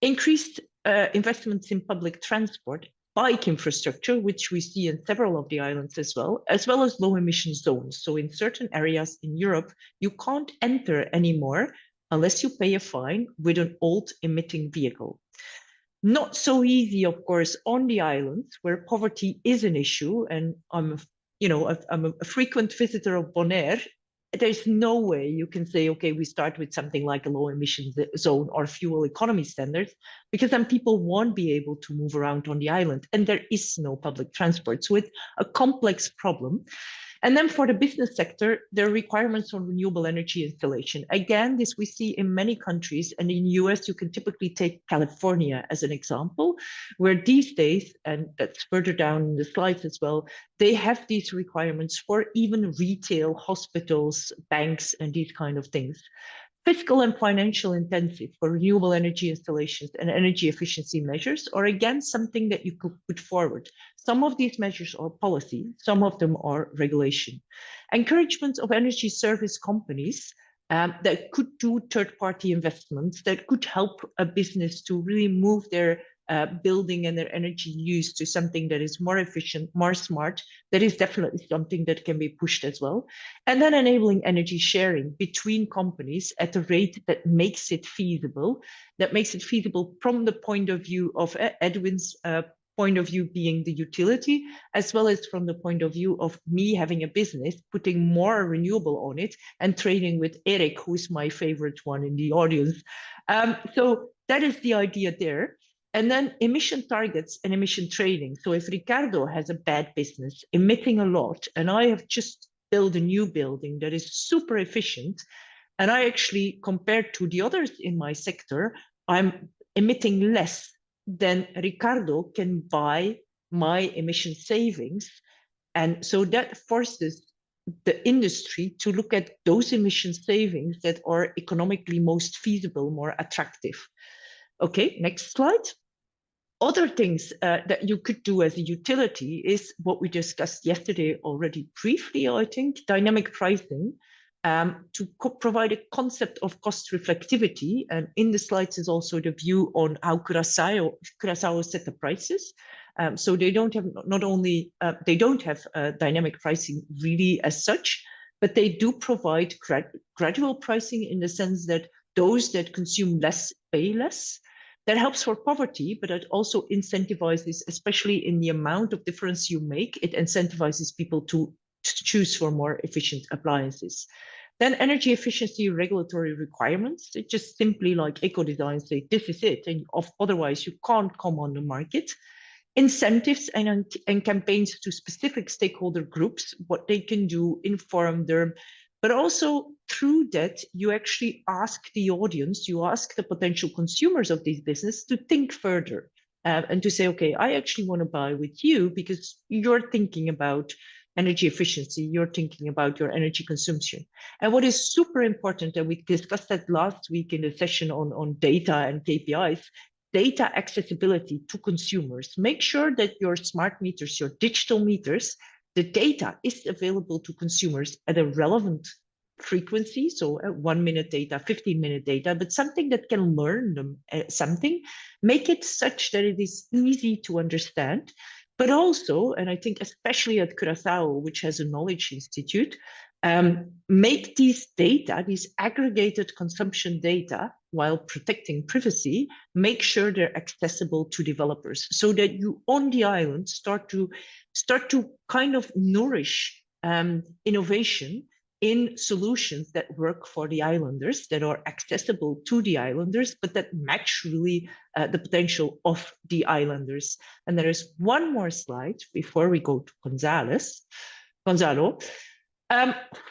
Increased investments in public transport, bike infrastructure, which we see in several of the islands as well as low emission zones. So in certain areas in Europe, you can't enter anymore unless you pay a fine with an old emitting vehicle. Not so easy, of course, on the islands where poverty is an issue. And I'm a frequent visitor of Bonaire. There's no way you can say, okay, we start with something like a low emission zone or fuel economy standards, because then people won't be able to move around on the island and there is no public transport. So it's a complex problem. And then for the business sector, there are requirements on renewable energy installation. Again, this we see in many countries, and in the US, you can typically take California as an example, where these days, and that's further down in the slides as well, they have these requirements for even retail, hospitals, banks, and these kind of things. Fiscal and financial intensive for renewable energy installations and energy efficiency measures are again something that you could put forward. Some of these measures are policy, some of them are regulation. Encouragement of energy service companies that could do third-party investments, that could help a business to really move their building and their energy use to something that is more efficient, more smart, that is definitely something that can be pushed as well. And then enabling energy sharing between companies at a rate that makes it feasible from the point of view of Edwin's point of view being the utility, as well as from the point of view of me having a business, putting more renewable on it and trading with Eric, who's my favorite one in the audience. So that is the idea there. And then emission targets and emission trading. So if Ricardo has a bad business emitting a lot, and I have just built a new building that is super efficient, and I actually, compared to the others in my sector, I'm emitting less than Ricardo can buy my emission savings. And so that forces the industry to look at those emission savings that are economically most feasible, more attractive. Okay, next slide. Other things that you could do as a utility is what we discussed yesterday already briefly, I think, dynamic pricing, to provide a concept of cost reflectivity. And in the slides is also the view on how Curaçao set the prices. So they don't have they don't have dynamic pricing really as such, but they do provide gradual pricing in the sense that those that consume less pay less. That helps for poverty, but it also incentivizes, especially in the amount of difference you make, it incentivizes people to to choose for more efficient appliances. Then energy efficiency regulatory requirements, it just simply like eco-design say, this is it, and otherwise you can't come on the market. Incentives and campaigns to specific stakeholder groups, what they can do, inform them, but also through that, you actually ask the audience, you ask the potential consumers of this business to think further and to say, okay, I actually want to buy with you because you're thinking about energy efficiency, you're thinking about your energy consumption. And what is super important, and we discussed that last week in the session on data and KPIs, data accessibility to consumers. Make sure that your smart meters, your digital meters, the data is available to consumers at a relevant frequency, so 1 minute data, 15-minute data, but something that can learn them something, make it such that it is easy to understand, but also, and I think especially at Curaçao, which has a knowledge institute, make these data, these aggregated consumption data, while protecting privacy, make sure they're accessible to developers so that you on the island start to kind of nourish innovation in solutions that work for the islanders, that are accessible to the islanders, but that match really the potential of the islanders. And there is one more slide before we go to Gonzalo.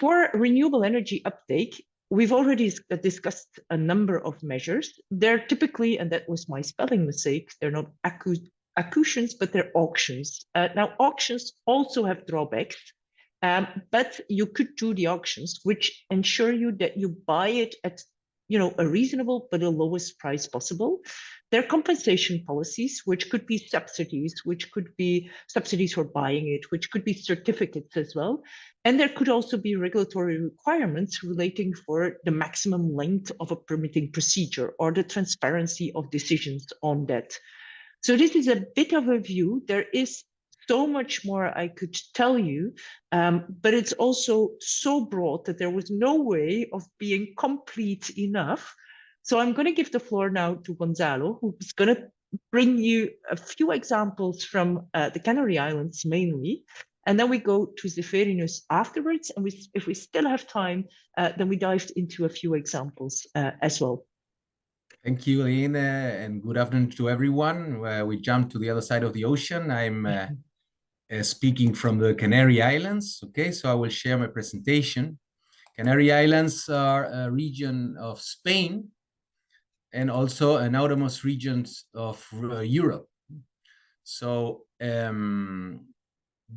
For renewable energy uptake, we've already discussed a number of measures. They're typically, and that was my spelling mistake, they're not accustions, but they're auctions. Now, auctions also have drawbacks, but you could do the auctions, which ensure you that you buy it at a reasonable but the lowest price possible. There are compensation policies, which could be subsidies, which could be subsidies for buying it, which could be certificates as well. And there could also be regulatory requirements relating for the maximum length of a permitting procedure or the transparency of decisions on that. So this is a bit of a view. There is so much more I could tell you, but it's also so broad that there was no way of being complete enough. So I'm going to give the floor now to Gonzalo, who's going to bring you a few examples from the Canary Islands mainly, and then we go to Zeferinus afterwards. And if we still have time, then we dived into a few examples as well. Thank you, Lene, and good afternoon to everyone. We jumped to the other side of the ocean. I'm speaking from the Canary Islands. Okay, so I will share my presentation. Canary Islands are a region of Spain and also an outermost region of Europe. So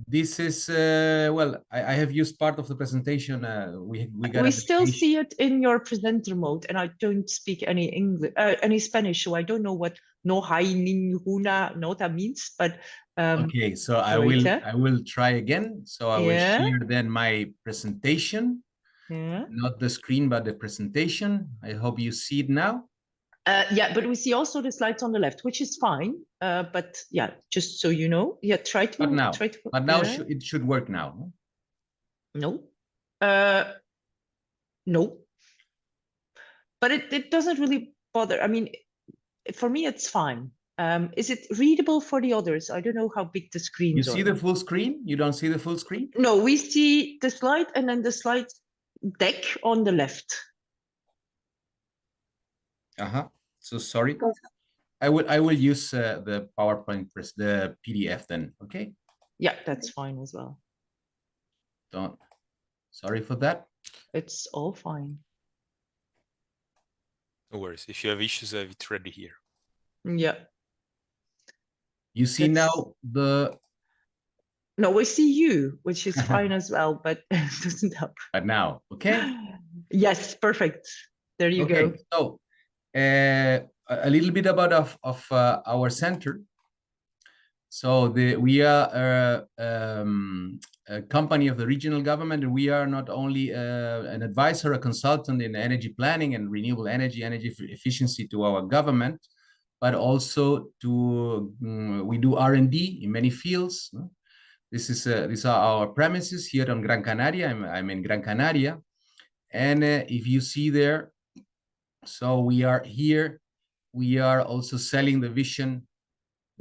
this is, well, I have used part of the presentation. We still see it in your presenter mode, and I don't speak any English, any Spanish, so I don't know what no hay ninguna nota means, but okay, so I will try again. So I will share then my presentation, not the screen, but the presentation. I hope you see it now. Yeah, but we see also the slides on the left, which is fine. But yeah, just so you know, yeah, try to. But now it should work now. No, no. But it doesn't really bother. I mean, for me, it's fine. Is it readable for the others? I don't know how big the screen is. You see the full screen? You don't see the full screen? No, we see the slide and then the slide deck on the left. So sorry. I will use the PowerPoint, the PDF then. Okay. Yeah, that's fine as well. Sorry for that. It's all fine. No worries. If you have issues, I have it ready here. Yeah. You see now the. No, we see you, which is fine as well, but it doesn't help. But now, okay. Yes, perfect. There you go. So a little bit about our center. So we are a company of the regional government, and we are not only an advisor, a consultant in energy planning and renewable energy efficiency to our government, but also we do R&D in many fields. These are our premises here on Gran Canaria. I'm in Gran Canaria, and if you see there, so we are here. We are also selling the vision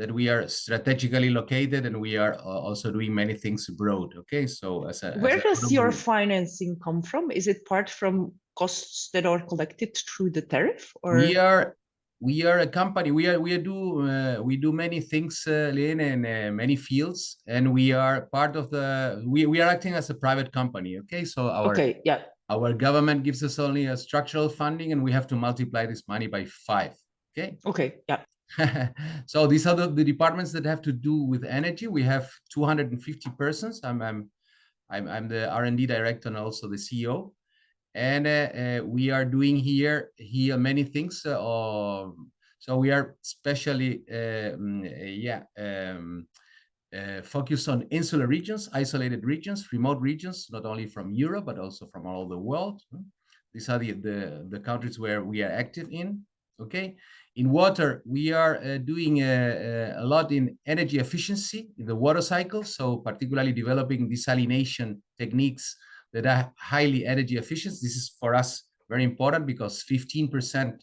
that we are strategically located, and we are also doing many things abroad. Okay, so where does your financing come from? Is it part from costs that are collected through the tariff, or we are a company. We do many things, Lynn, in many fields, and we are part of the. We are acting as a private company. Okay, so our government gives us only a structural funding, and we have to multiply this money by 5. Okay. Okay. Yeah. So these are the departments that have to do with energy. We have 250 persons. I'm the R&D director and also the CEO, and we are doing here many things. So we are especially focused on insular regions, isolated regions, remote regions, not only from Europe but also from all over the world. These are the countries where we are active in. Okay. In water, we are doing a lot in energy efficiency in the water cycle, so particularly developing desalination techniques that are highly energy efficient. This is for us very important because 15%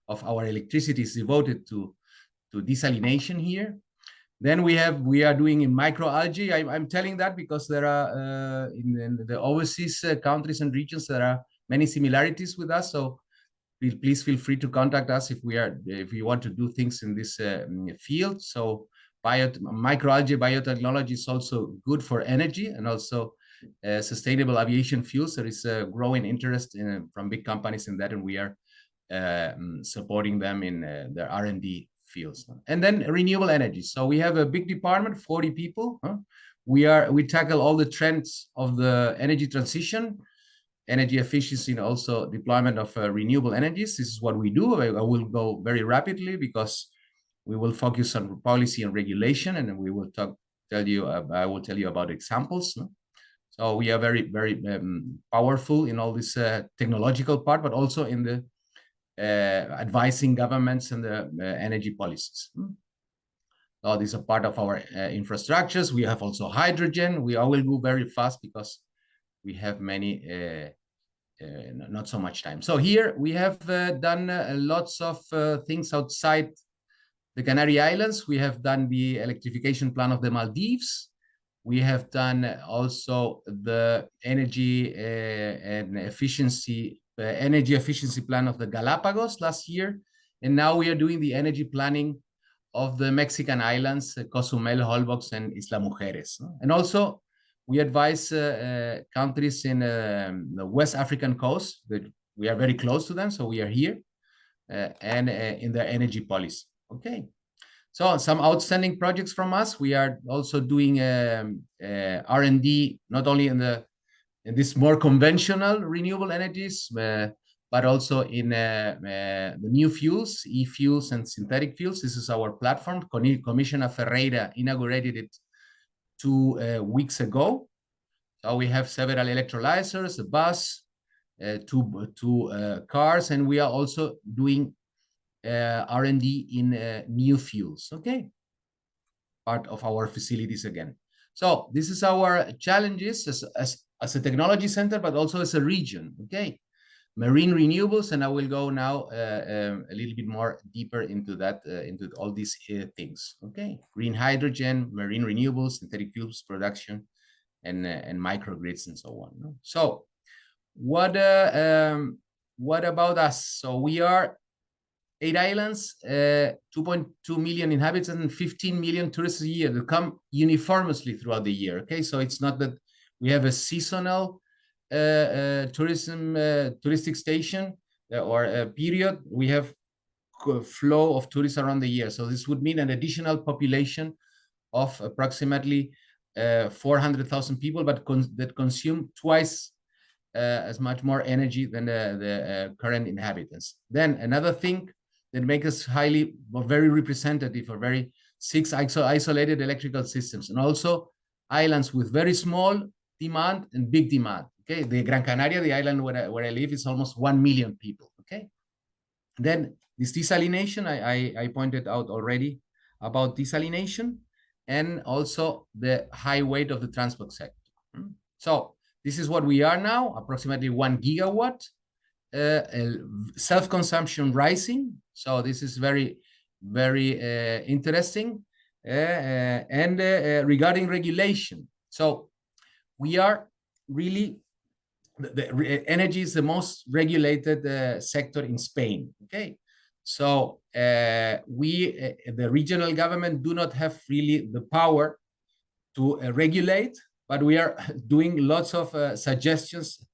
of our electricity is devoted to desalination here. Then we are doing in microalgae. I'm telling that because there are in the overseas countries and regions there are many similarities with us. So please feel free to contact us if you want to do things in this field. So microalgae biotechnology is also good for energy and also sustainable aviation fuels. There is a growing interest from big companies in that, and we are supporting them in their R&D fields. And then renewable energy. So we have a big department, 40 people. We tackle all the trends of the energy transition, energy efficiency, and also deployment of renewable energies. This is what we do. I will go very rapidly because we will focus on policy and regulation, and then we will I will tell you about examples. So we are very, very powerful in all this technological part, but also in the advising governments and the energy policies. So these are part of our infrastructures. We have also hydrogen. I will go very fast because we have many, not so much time. So here we have done lots of things outside the Canary Islands. We have done the electrification plan of the Maldives. We have done also the energy efficiency plan of the Galapagos last year. And now we are doing the energy planning of the Mexican islands, Cozumel, Holbox, and Isla Mujeres. And also we advise countries in the West African coast that we are very close to them. So we are here and in their energy policy. Okay. So some outstanding projects from us. We are also doing R&D, not only in this more conventional renewable energies, but also in the new fuels, e-fuels and synthetic fuels. This is our platform. Commissioner Ferreira inaugurated it 2 weeks ago. So we have several electrolyzers, a bus, two cars, and we are also doing R&D in new fuels. Okay, part of our facilities again. So this is our challenges as a technology center, but also as a region. Okay, marine renewables, and I will go now a little bit more deeper into that, into all these things. Okay, green hydrogen, marine renewables, synthetic fuels production, and microgrids and so on. So what about us? So we are 8 islands, 2.2 million inhabitants, and 15 million tourists a year that come uniformly throughout the year. Okay, so it's not that we have a seasonal touristic station or a period. We have flow of tourists around the year. So this would mean an additional population of approximately 400,000 people, but that consume twice as much more energy than the current inhabitants. Then another thing that makes us very representative or very 6 isolated electrical systems, and also islands with very small demand and big demand. Okay, the Gran Canaria, the island where I live, is almost 1 million people. Okay, then this desalination, I pointed out already about desalination, and also the high weight of the transport sector. So this is what we are now, approximately 1 gigawatt, self-consumption rising. So this is very, very interesting. and regarding regulation. So we are really, energy is the most regulated sector in Spain. Okay, so the regional government do not have really the power to regulate, but we are doing lots of suggestions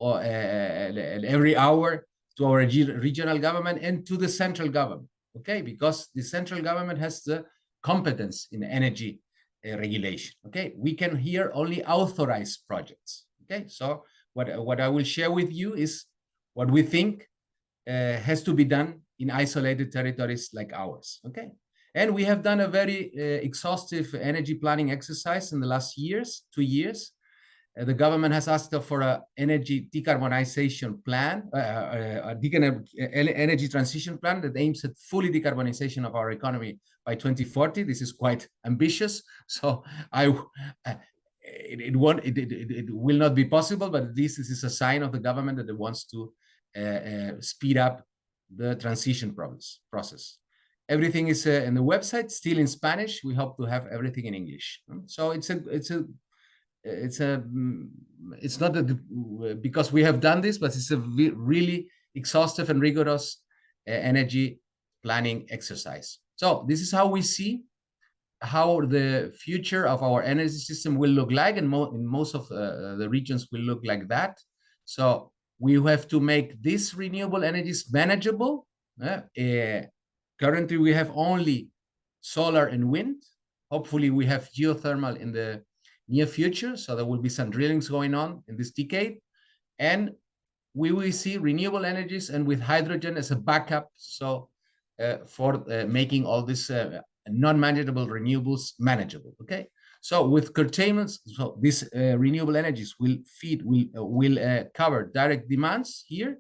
every hour to our regional government and to the central government. Okay, because the central government has the competence in energy regulation. Okay, we can here only authorize projects. Okay, so what I will share with you is what we think has to be done in isolated territories like ours. Okay, and we have done a very exhaustive energy planning exercise in the last 2 years. The government has asked for an energy decarbonization plan, energy transition plan that aims at fully decarbonization of our economy by 2040. This is quite ambitious, so it will not be possible, but at least this is a sign of the government that it wants to speed up the transition process. Everything is in the website, still in Spanish. We hope to have everything in English. So it's not because we have done this, but it's a really exhaustive and rigorous energy planning exercise. So this is how we see how the future of our energy system will look like, and in most of the regions will look like that. So we have to make these renewable energies manageable. Currently, we have only solar and wind. Hopefully, we have geothermal in the near future, so there will be some drillings going on in this decade, and we will see renewable energies and with hydrogen as a backup, so for making all this non-manageable renewables manageable. Okay, so with curtailments, so these renewable energies will cover direct demands here,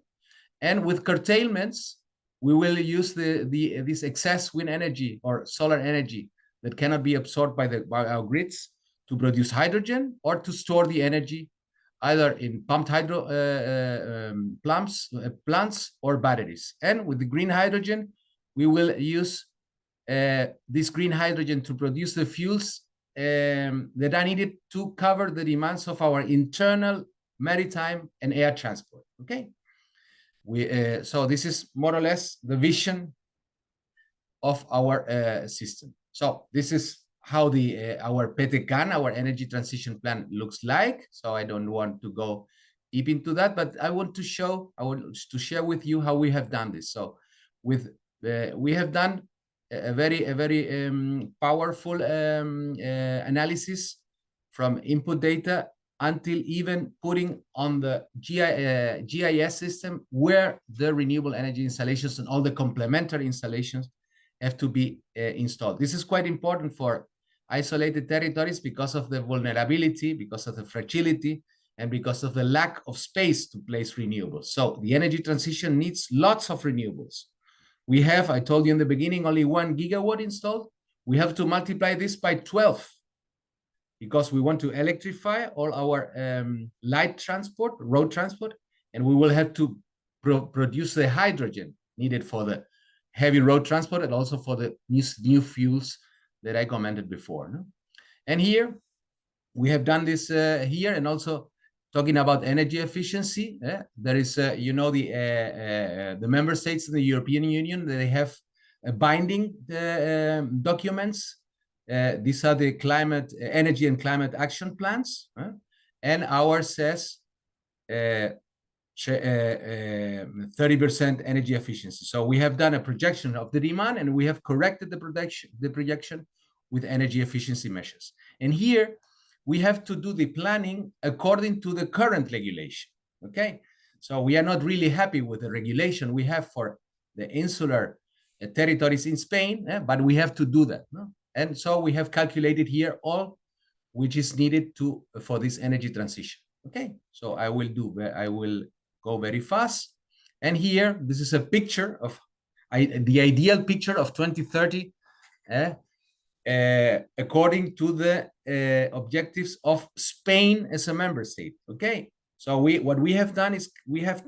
and with curtailments, we will use this excess wind energy or solar energy that cannot be absorbed by our grids to produce hydrogen or to store the energy either in pumped hydro plants or batteries. And with the green hydrogen, we will use this green hydrogen to produce the fuels that are needed to cover the demands of our internal maritime and air transport. Okay, so this is more or less the vision of our system. So this is how our PTCAN, our energy transition plan, looks like. So I don't want to go deep into that, but I want to share with you how we have done this. So we have done a very powerful analysis from input data until even putting on the GIS system where the renewable energy installations and all the complementary installations have to be installed. This is quite important for isolated territories because of the vulnerability, because of the fragility, and because of the lack of space to place renewables. So the energy transition needs lots of renewables. We have, I told you in the beginning, only 1 gigawatt installed. We have to multiply this by 12 because we want to electrify all our light transport, road transport, and we will have to produce the hydrogen needed for the heavy road transport and also for the new fuels that I commented before. No? And here we have done this here, and also talking about energy efficiency. There is, the member states in the European Union, they have binding documents. These are the energy and climate action plans, and ours says 30% energy efficiency. So we have done a projection of the demand, and we have corrected the projection with energy efficiency measures. And here we have to do the planning according to the current regulation. Okay, so we are not really happy with the regulation we have for the insular territories in Spain, but we have to do that. No? And so we have calculated here all which is needed for this energy transition. Okay, so I will go very fast. And here, this is a picture of the ideal picture of 2030, according to the objectives of Spain as a member state. Okay, so what we have done is we have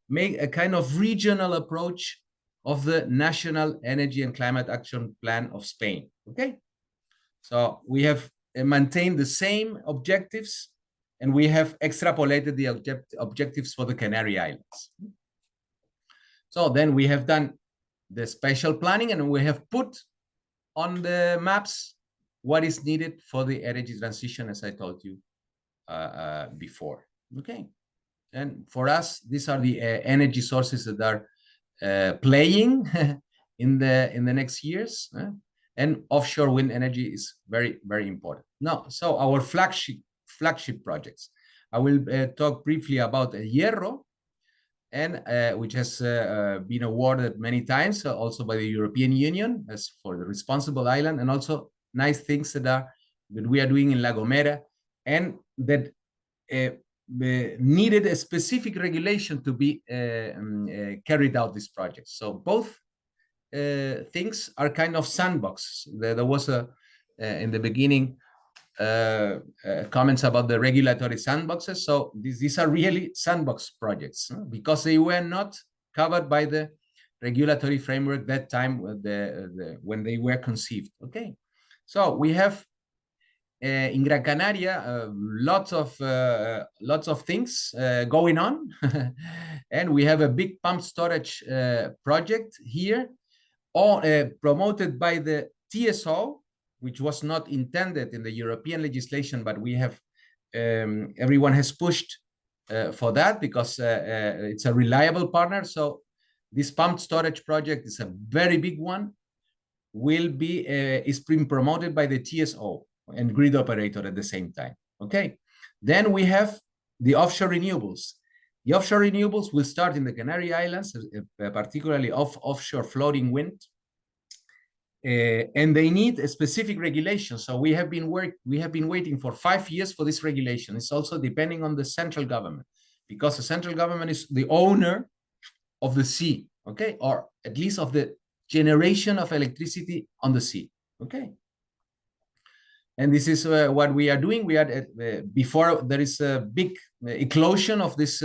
made a kind of regional approach of the National Energy and Climate Action Plan of Spain. Okay, so we have maintained the same objectives, and we have extrapolated the objectives for the Canary Islands. So then we have done the spatial planning, and we have put on the maps what is needed for the energy transition, as I told you before. Okay, and for us, these are the energy sources that are playing in the next years, and offshore wind energy is very, very important. Now, so our flagship projects. I will talk briefly about Hierro, and which has been awarded many times, also by the European Union as for the responsible island, and also nice things that we are doing in La Gomera, and that needed a specific regulation to be carried out these projects. So both things are kind of sandbox. There was in the beginning comments about the regulatory sandboxes. So these are really sandbox projects because they were not covered by the regulatory framework that time when they were conceived. Okay, so we have in Gran Canaria lots of things going on, and we have a big pump storage project here, all promoted by the TSO, which was not intended in the European legislation, but we have everyone has pushed for that because it's a reliable partner. So this pumped storage project is a very big one. Is being promoted by the TSO and grid operator at the same time. Okay, then we have the offshore renewables. The offshore renewables will start in the Canary Islands, particularly offshore floating wind. And they need a specific regulation. So we have been waiting for 5 years for this regulation. It's also depending on the central government, because the central government is the owner of the sea, okay, or at least of the generation of electricity on the sea. Okay, and this is what we are doing. We are before there is a big eclosion of this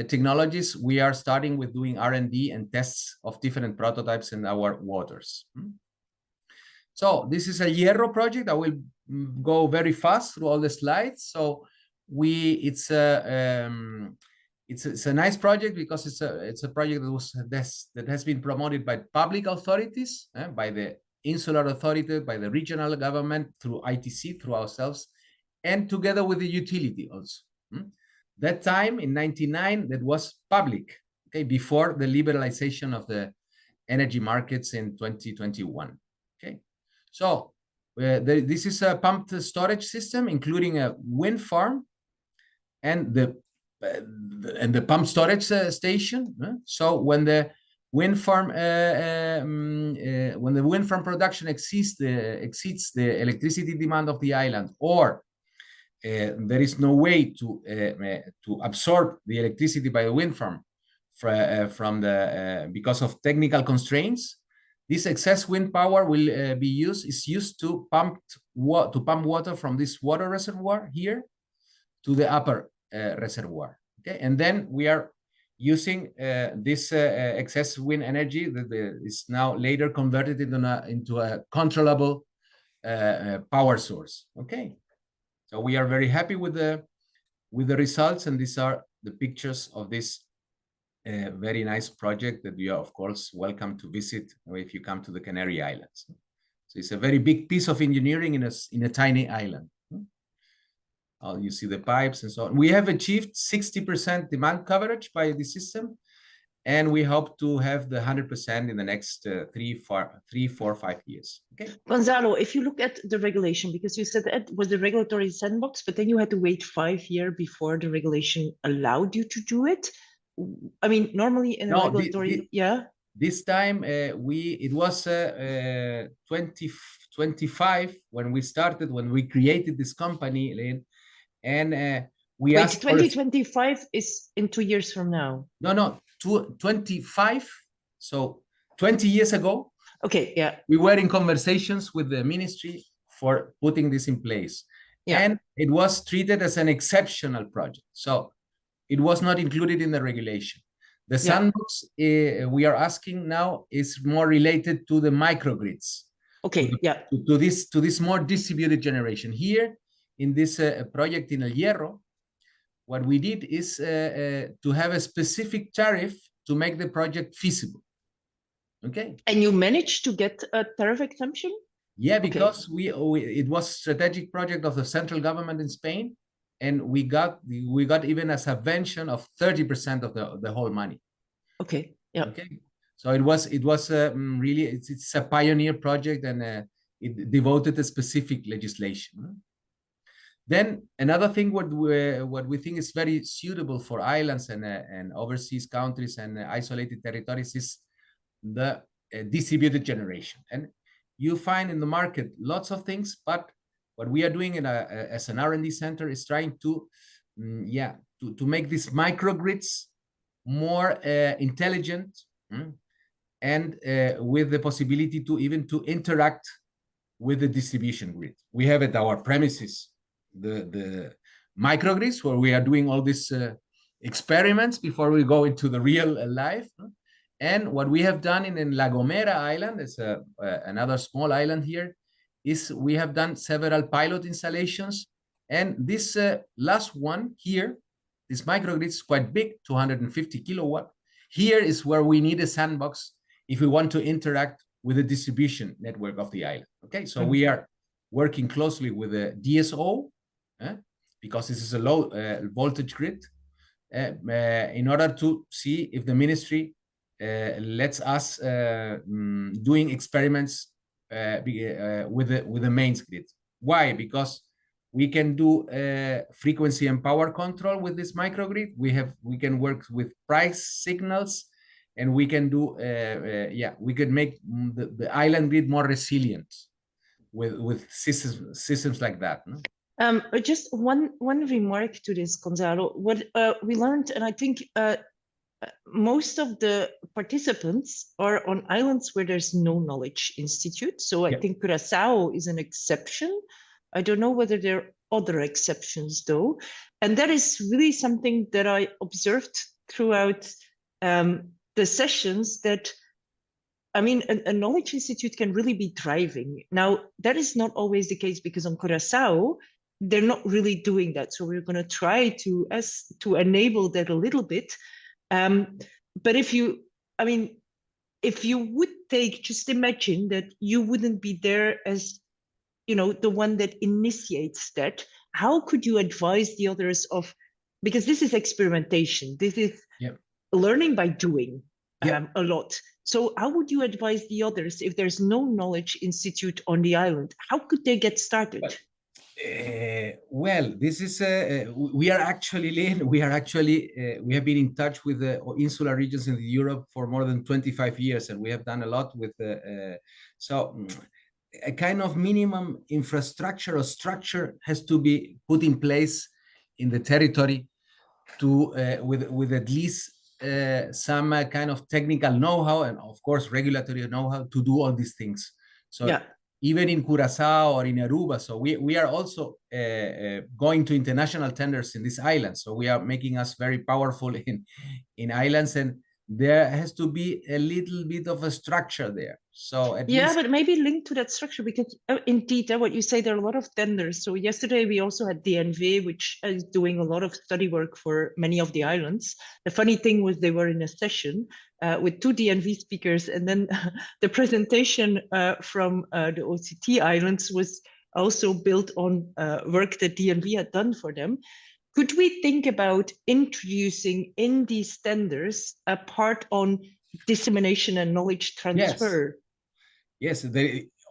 technologies. We are starting with doing R&D and tests of different prototypes in our waters. So this is a Hierro project. I will go very fast through all the slides. So it's a nice project because it's a project that has been promoted by public authorities, by the insular authority, by the regional government, through ITC, through ourselves, and together with the utility also. That time in '99, that was public, okay, before the liberalization of the energy markets in 2021. Okay, so this is a pumped storage system, including a wind farm and the pump storage station. So when the wind farm production exceeds the electricity demand of the island, or there is no way to absorb the electricity by the wind farm because of technical constraints, this excess wind power will is used to pump water from this water reservoir here to the upper reservoir. Okay, and then we are using this excess wind energy that is now later converted into a controllable power source. Okay, so we are very happy with the results, and these are the pictures of this very nice project that you are, of course, welcome to visit if you come to the Canary Islands. So it's a very big piece of engineering in a tiny island. You see the pipes and so on. We have achieved 60% demand coverage by the system, and we hope to have the 100% in the next 3, 4, 5 years. Okay. Gonzalo, if you look at the regulation, because you said that was the regulatory sandbox, but then you had to wait 5 years before the regulation allowed you to do it. I mean, normally in a regulatory, This time it was 2025 when we created this company, and we asked. 2025 is in 2 years from now. No, 25. So 20 years ago. Okay, yeah. We were in conversations with the ministry for putting this in place. Yeah. And it was treated as an exceptional project. So it was not included in the regulation. The sandbox we are asking now is more related to the microgrids. Okay, to this more distributed generation. Here in this project in El Hierro, what we did is to have a specific tariff to make the project feasible. Okay. And you managed to get a tariff exemption? Yeah, because it was strategic project of the central government in Spain, and we got even a subvention of 30% of the whole money. Okay. Yeah. Okay. So it was really it's a pioneer project, and it devoted a specific legislation. Then another thing what we think is very suitable for islands and overseas countries and isolated territories is the distributed generation. And you find in the market lots of things, but what we are doing as an R&D center is trying to make these microgrids more intelligent, and with the possibility to even to interact with the distribution grid. We have at our premises the microgrids where we are doing all these experiments before we go into the real life. And what we have done in La Gomera Island, is another small island here, is we have done several pilot installations. And this last one here, this microgrid is quite big, 250 kilowatt. Here is where we need a sandbox if we want to interact with the distribution network of the island. Okay, so we are working closely with the DSO, because this is a low voltage grid, in order to see if the ministry lets us doing experiments with the mains grid. Why? Because we can do frequency and power control with this microgrid. We can work with price signals, and we can do we can make the island grid more resilient with systems like that. No? Just one remark to this, Gonzalo. What we learned, and I think most of the participants are on islands where there's no knowledge institute. So I think Curaçao is an exception. I don't know whether there are other exceptions though. And that is really something that I observed throughout the sessions, that, I mean, a knowledge institute can really be thriving. Now, that is not always the case, because on Curaçao, they're not really doing that. So we're going to try to enable that a little bit. But if you would just imagine that you wouldn't be there as, the one that initiates that, how could you advise the others because this is experimentation, this is learning by doing a lot. So how would you advise the others if there's no knowledge institute on the island? How could they get started? Well, this is we have been in touch with the insular regions in Europe for more than 25 years, and we have done a lot with so a kind of minimum infrastructure or structure has to be put in place in the territory to with at least some kind of technical know-how, and of course regulatory know-how to do all these things. So even in Curaçao or in Aruba, so we are also going to international tenders in these islands. So we are making us very powerful in islands, and there has to be a little bit of a structure there. So at least... but maybe linked to that structure, because indeed, what you say, there are a lot of tenders. So yesterday we also had DNV, which is doing a lot of study work for many of the islands. The funny thing was they were in a session with 2 DNV speakers, and then the presentation from the OCT islands was also built on work that DNV had done for them. Could we think about introducing in these tenders a part on dissemination and knowledge transfer? Yes,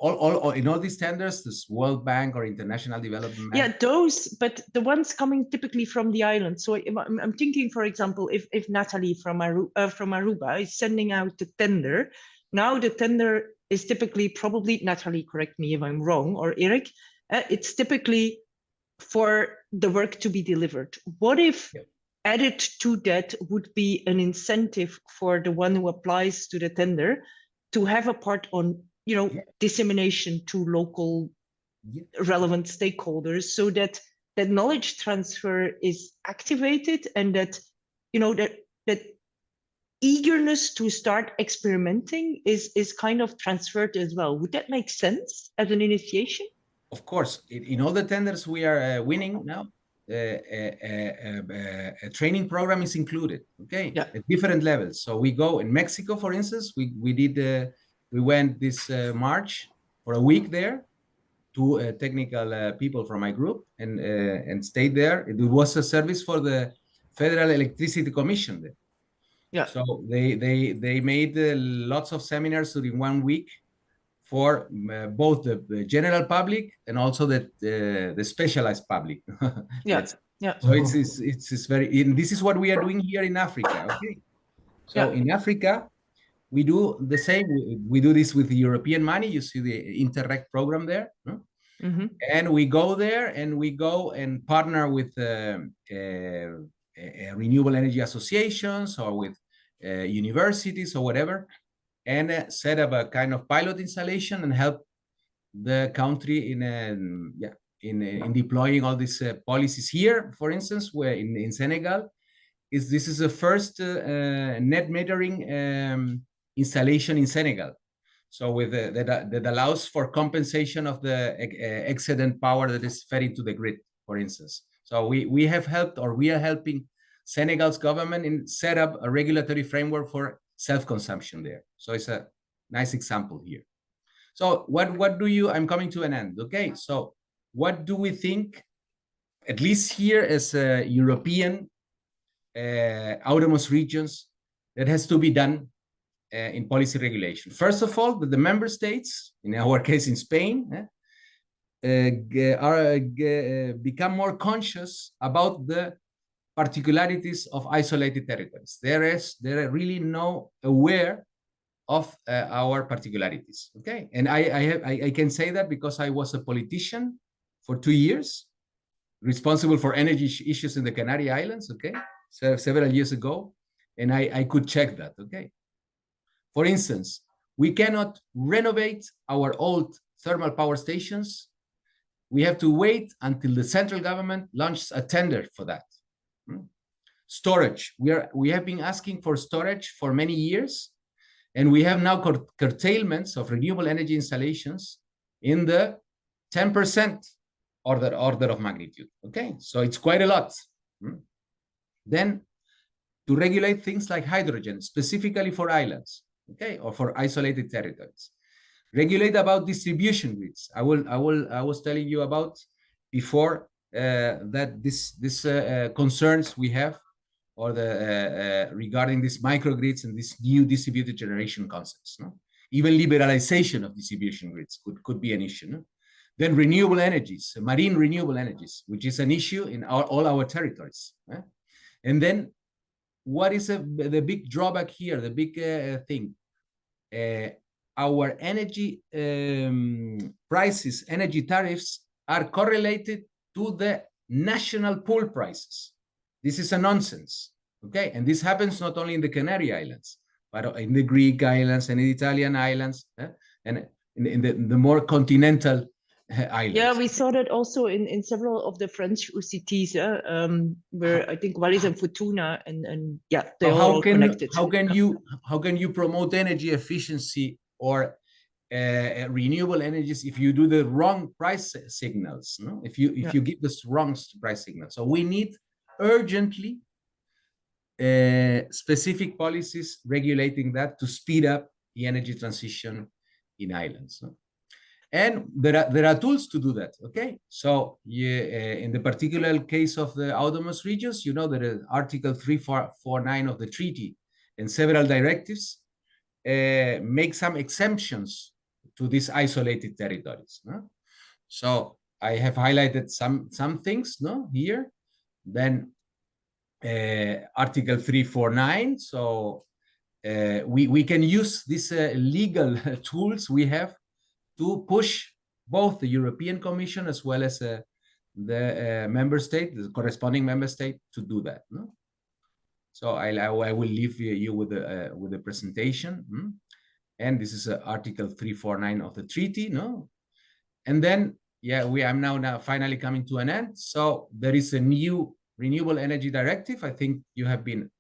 all in all these tenders, this World Bank or International Development Bank. Yeah, those, but the ones coming typically from the island. So I'm thinking, for example, if Natalie from Aruba is sending out the tender, now the tender is typically, probably, Natalie, correct me if I'm wrong, or Eric, it's typically for the work to be delivered. What if added to that would be an incentive for the one who applies to the tender to have a part on, dissemination to local relevant stakeholders, so that that knowledge transfer is activated, and that, that eagerness to start experimenting is kind of transferred as well. Would that make sense as an initiation? Of course, in all the tenders we are winning now, a training program is included, okay, Yeah. at different levels. So we go in Mexico, for instance, we went this March for a week there, two technical people from my group, and stayed there. It was a service for the Federal Electricity Commission there. Yeah. So they made lots of seminars during 1 week for both the general public and also the specialized public. Yeah. Yeah. So it's very, and this is what we are doing here in Africa. Okay. So Yeah. in Africa, we do the same. We do this with the European money. You see the Interreg program there. No? Mm-hmm. And we go there and we go and partner with renewable energy associations or with universities or whatever, and set up a kind of pilot installation and help the country in deploying all these policies here. For instance, where in Senegal, this is the first net metering installation in Senegal. So with that allows for compensation of the excedent power that is fed into the grid, for instance. So we have helped, or we are helping Senegal's government in set up a regulatory framework for self-consumption there. So it's a nice example here. So what do you, I'm coming to an end, okay? So what do we think, at least here as a European autonomous regions, that has to be done in policy regulation? First of all, the member states, in our case in Spain, become more conscious about the particularities of isolated territories. There are really no aware of our particularities, okay? And I can say that because I was a politician for 2 years, responsible for energy issues in the Canary Islands, okay? So several years ago, and I could check that, okay? For instance, we cannot renovate our old thermal power stations. We have to wait until the central government launches a tender for that. Storage, we have been asking for storage for many years, and we have now curtailments of renewable energy installations in the 10% order of magnitude, okay? So it's quite a lot. Then to regulate things like hydrogen, specifically for islands, okay, or for isolated territories. Regulate about distribution grids. I was telling you about before that this concerns we have, or the regarding these microgrids and these new distributed generation concepts. No? Even liberalization of distribution grids could be an issue. No? Then renewable energies, marine renewable energies, which is an issue in all our territories. And then what is the big drawback here, the big thing? Our energy prices, energy tariffs are correlated to the national pool prices. This is a nonsense, okay? And this happens not only in the Canary Islands, but in the Greek islands and the Italian islands, and in the more continental islands. Yeah, we saw that also in several of the French UCTs, where I think Wallis and Futuna, and yeah, they're all connected. How can you promote energy efficiency or renewable energies if you do the wrong price signals? No, if you give this wrong price signal. So we need urgently specific policies regulating that to speed up the energy transition in islands. No? And there are tools to do that, okay? So in the particular case of the autonomous regions, you know that Article 349 of the treaty and several directives make some exemptions to these isolated territories. No? So I have highlighted some things, no, here. Then Article 349. So we can use these legal tools we have to push both the European Commission as well as the member state, the corresponding member state, to do that. No? So I will leave you with the presentation. And this is Article 349 of the treaty. No? And then, yeah, I'm now finally coming to an end. So there is a new renewable energy directive. I think you have been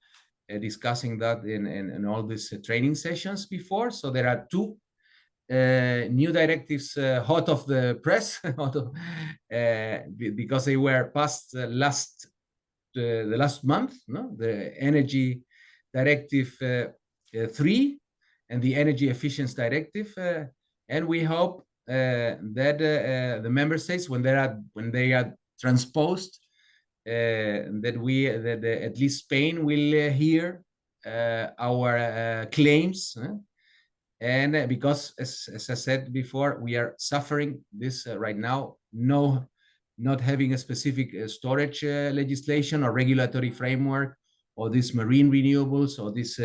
discussing that in all these training sessions before. So there are two new directives hot off the press because they were passed the last month, no? The Energy Directive 3 and the Energy Efficiency Directive, and we hope that the member states, when they are transposed, that at least Spain will hear our claims. And because, as I said before, we are suffering this right now, not having a specific storage legislation or regulatory framework, or this marine renewables, or this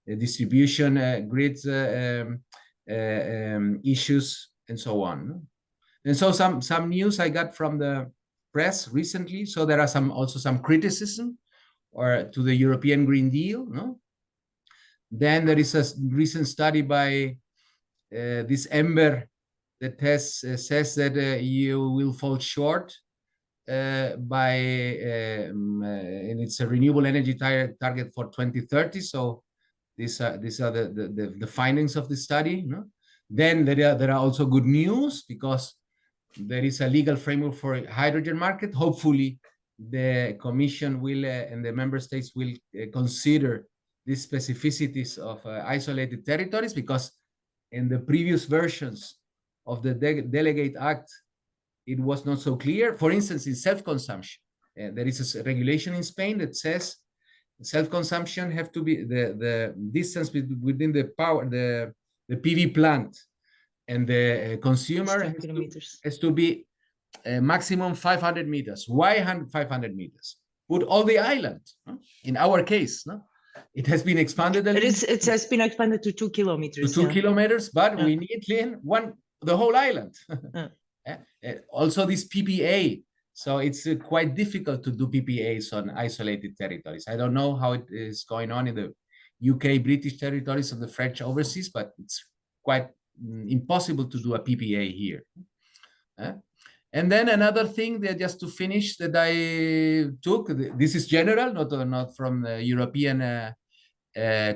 distribution grids issues, and so on. And so some news I got from the press recently. So there are also some criticism to the European Green Deal, no? Then there is a recent study by this Ember that says that you will fall short by and it's a renewable energy target for 2030. So these are the findings of the study. No? Then there are also good news, because there is a legal framework for a hydrogen market. Hopefully, the Commission will and the member states will consider these specificities of isolated territories, because in the previous versions of the Delegate Act, it was not so clear. For instance, in self-consumption, there is a regulation in Spain that says self-consumption have to be the distance within the PV plant and the consumer has to be maximum 500 meters. Why 500 meters? Put all the island. No? In our case, no? It has been expanded. It has been expanded to 2 kilometers. To 2 kilometers, but we need the whole island. Also, this PPA. So it's quite difficult to do PPAs on isolated territories. I don't know how it is going on in the UK, British territories, and the French overseas, but it's quite impossible to do a PPA here. And then another thing that, just to finish, that I took, this is general, not from the European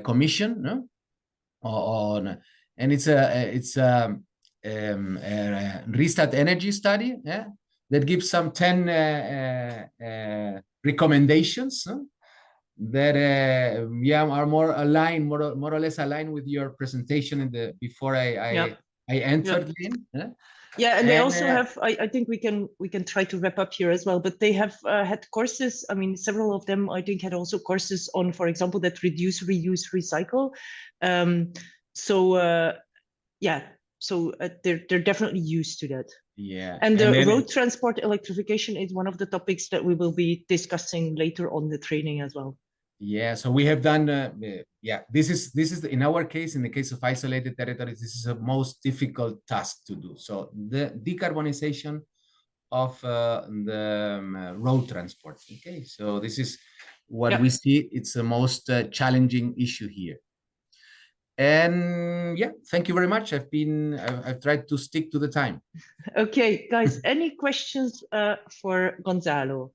Commission, no? And it's a Restart Energy study, that gives some 10 recommendations, no? That are more or less aligned with your presentation before I entered in. Yeah, and they also have, I think we can try to wrap up here as well, but they have had courses. I mean, several of them, I think, had also courses on, for example, that reduce, reuse, recycle. So they're definitely used to that. Yeah. And the road transport electrification is one of the topics that we will be discussing later on the training as well. Yeah, so we have done, this is in our case, in the case of isolated territories, this is the most difficult task to do. So the decarbonization of the road transport. Okay, so this is what we see. It's the most challenging issue here. And thank you very much. I've tried to stick to the time. Okay, guys, any questions for Gonzalo?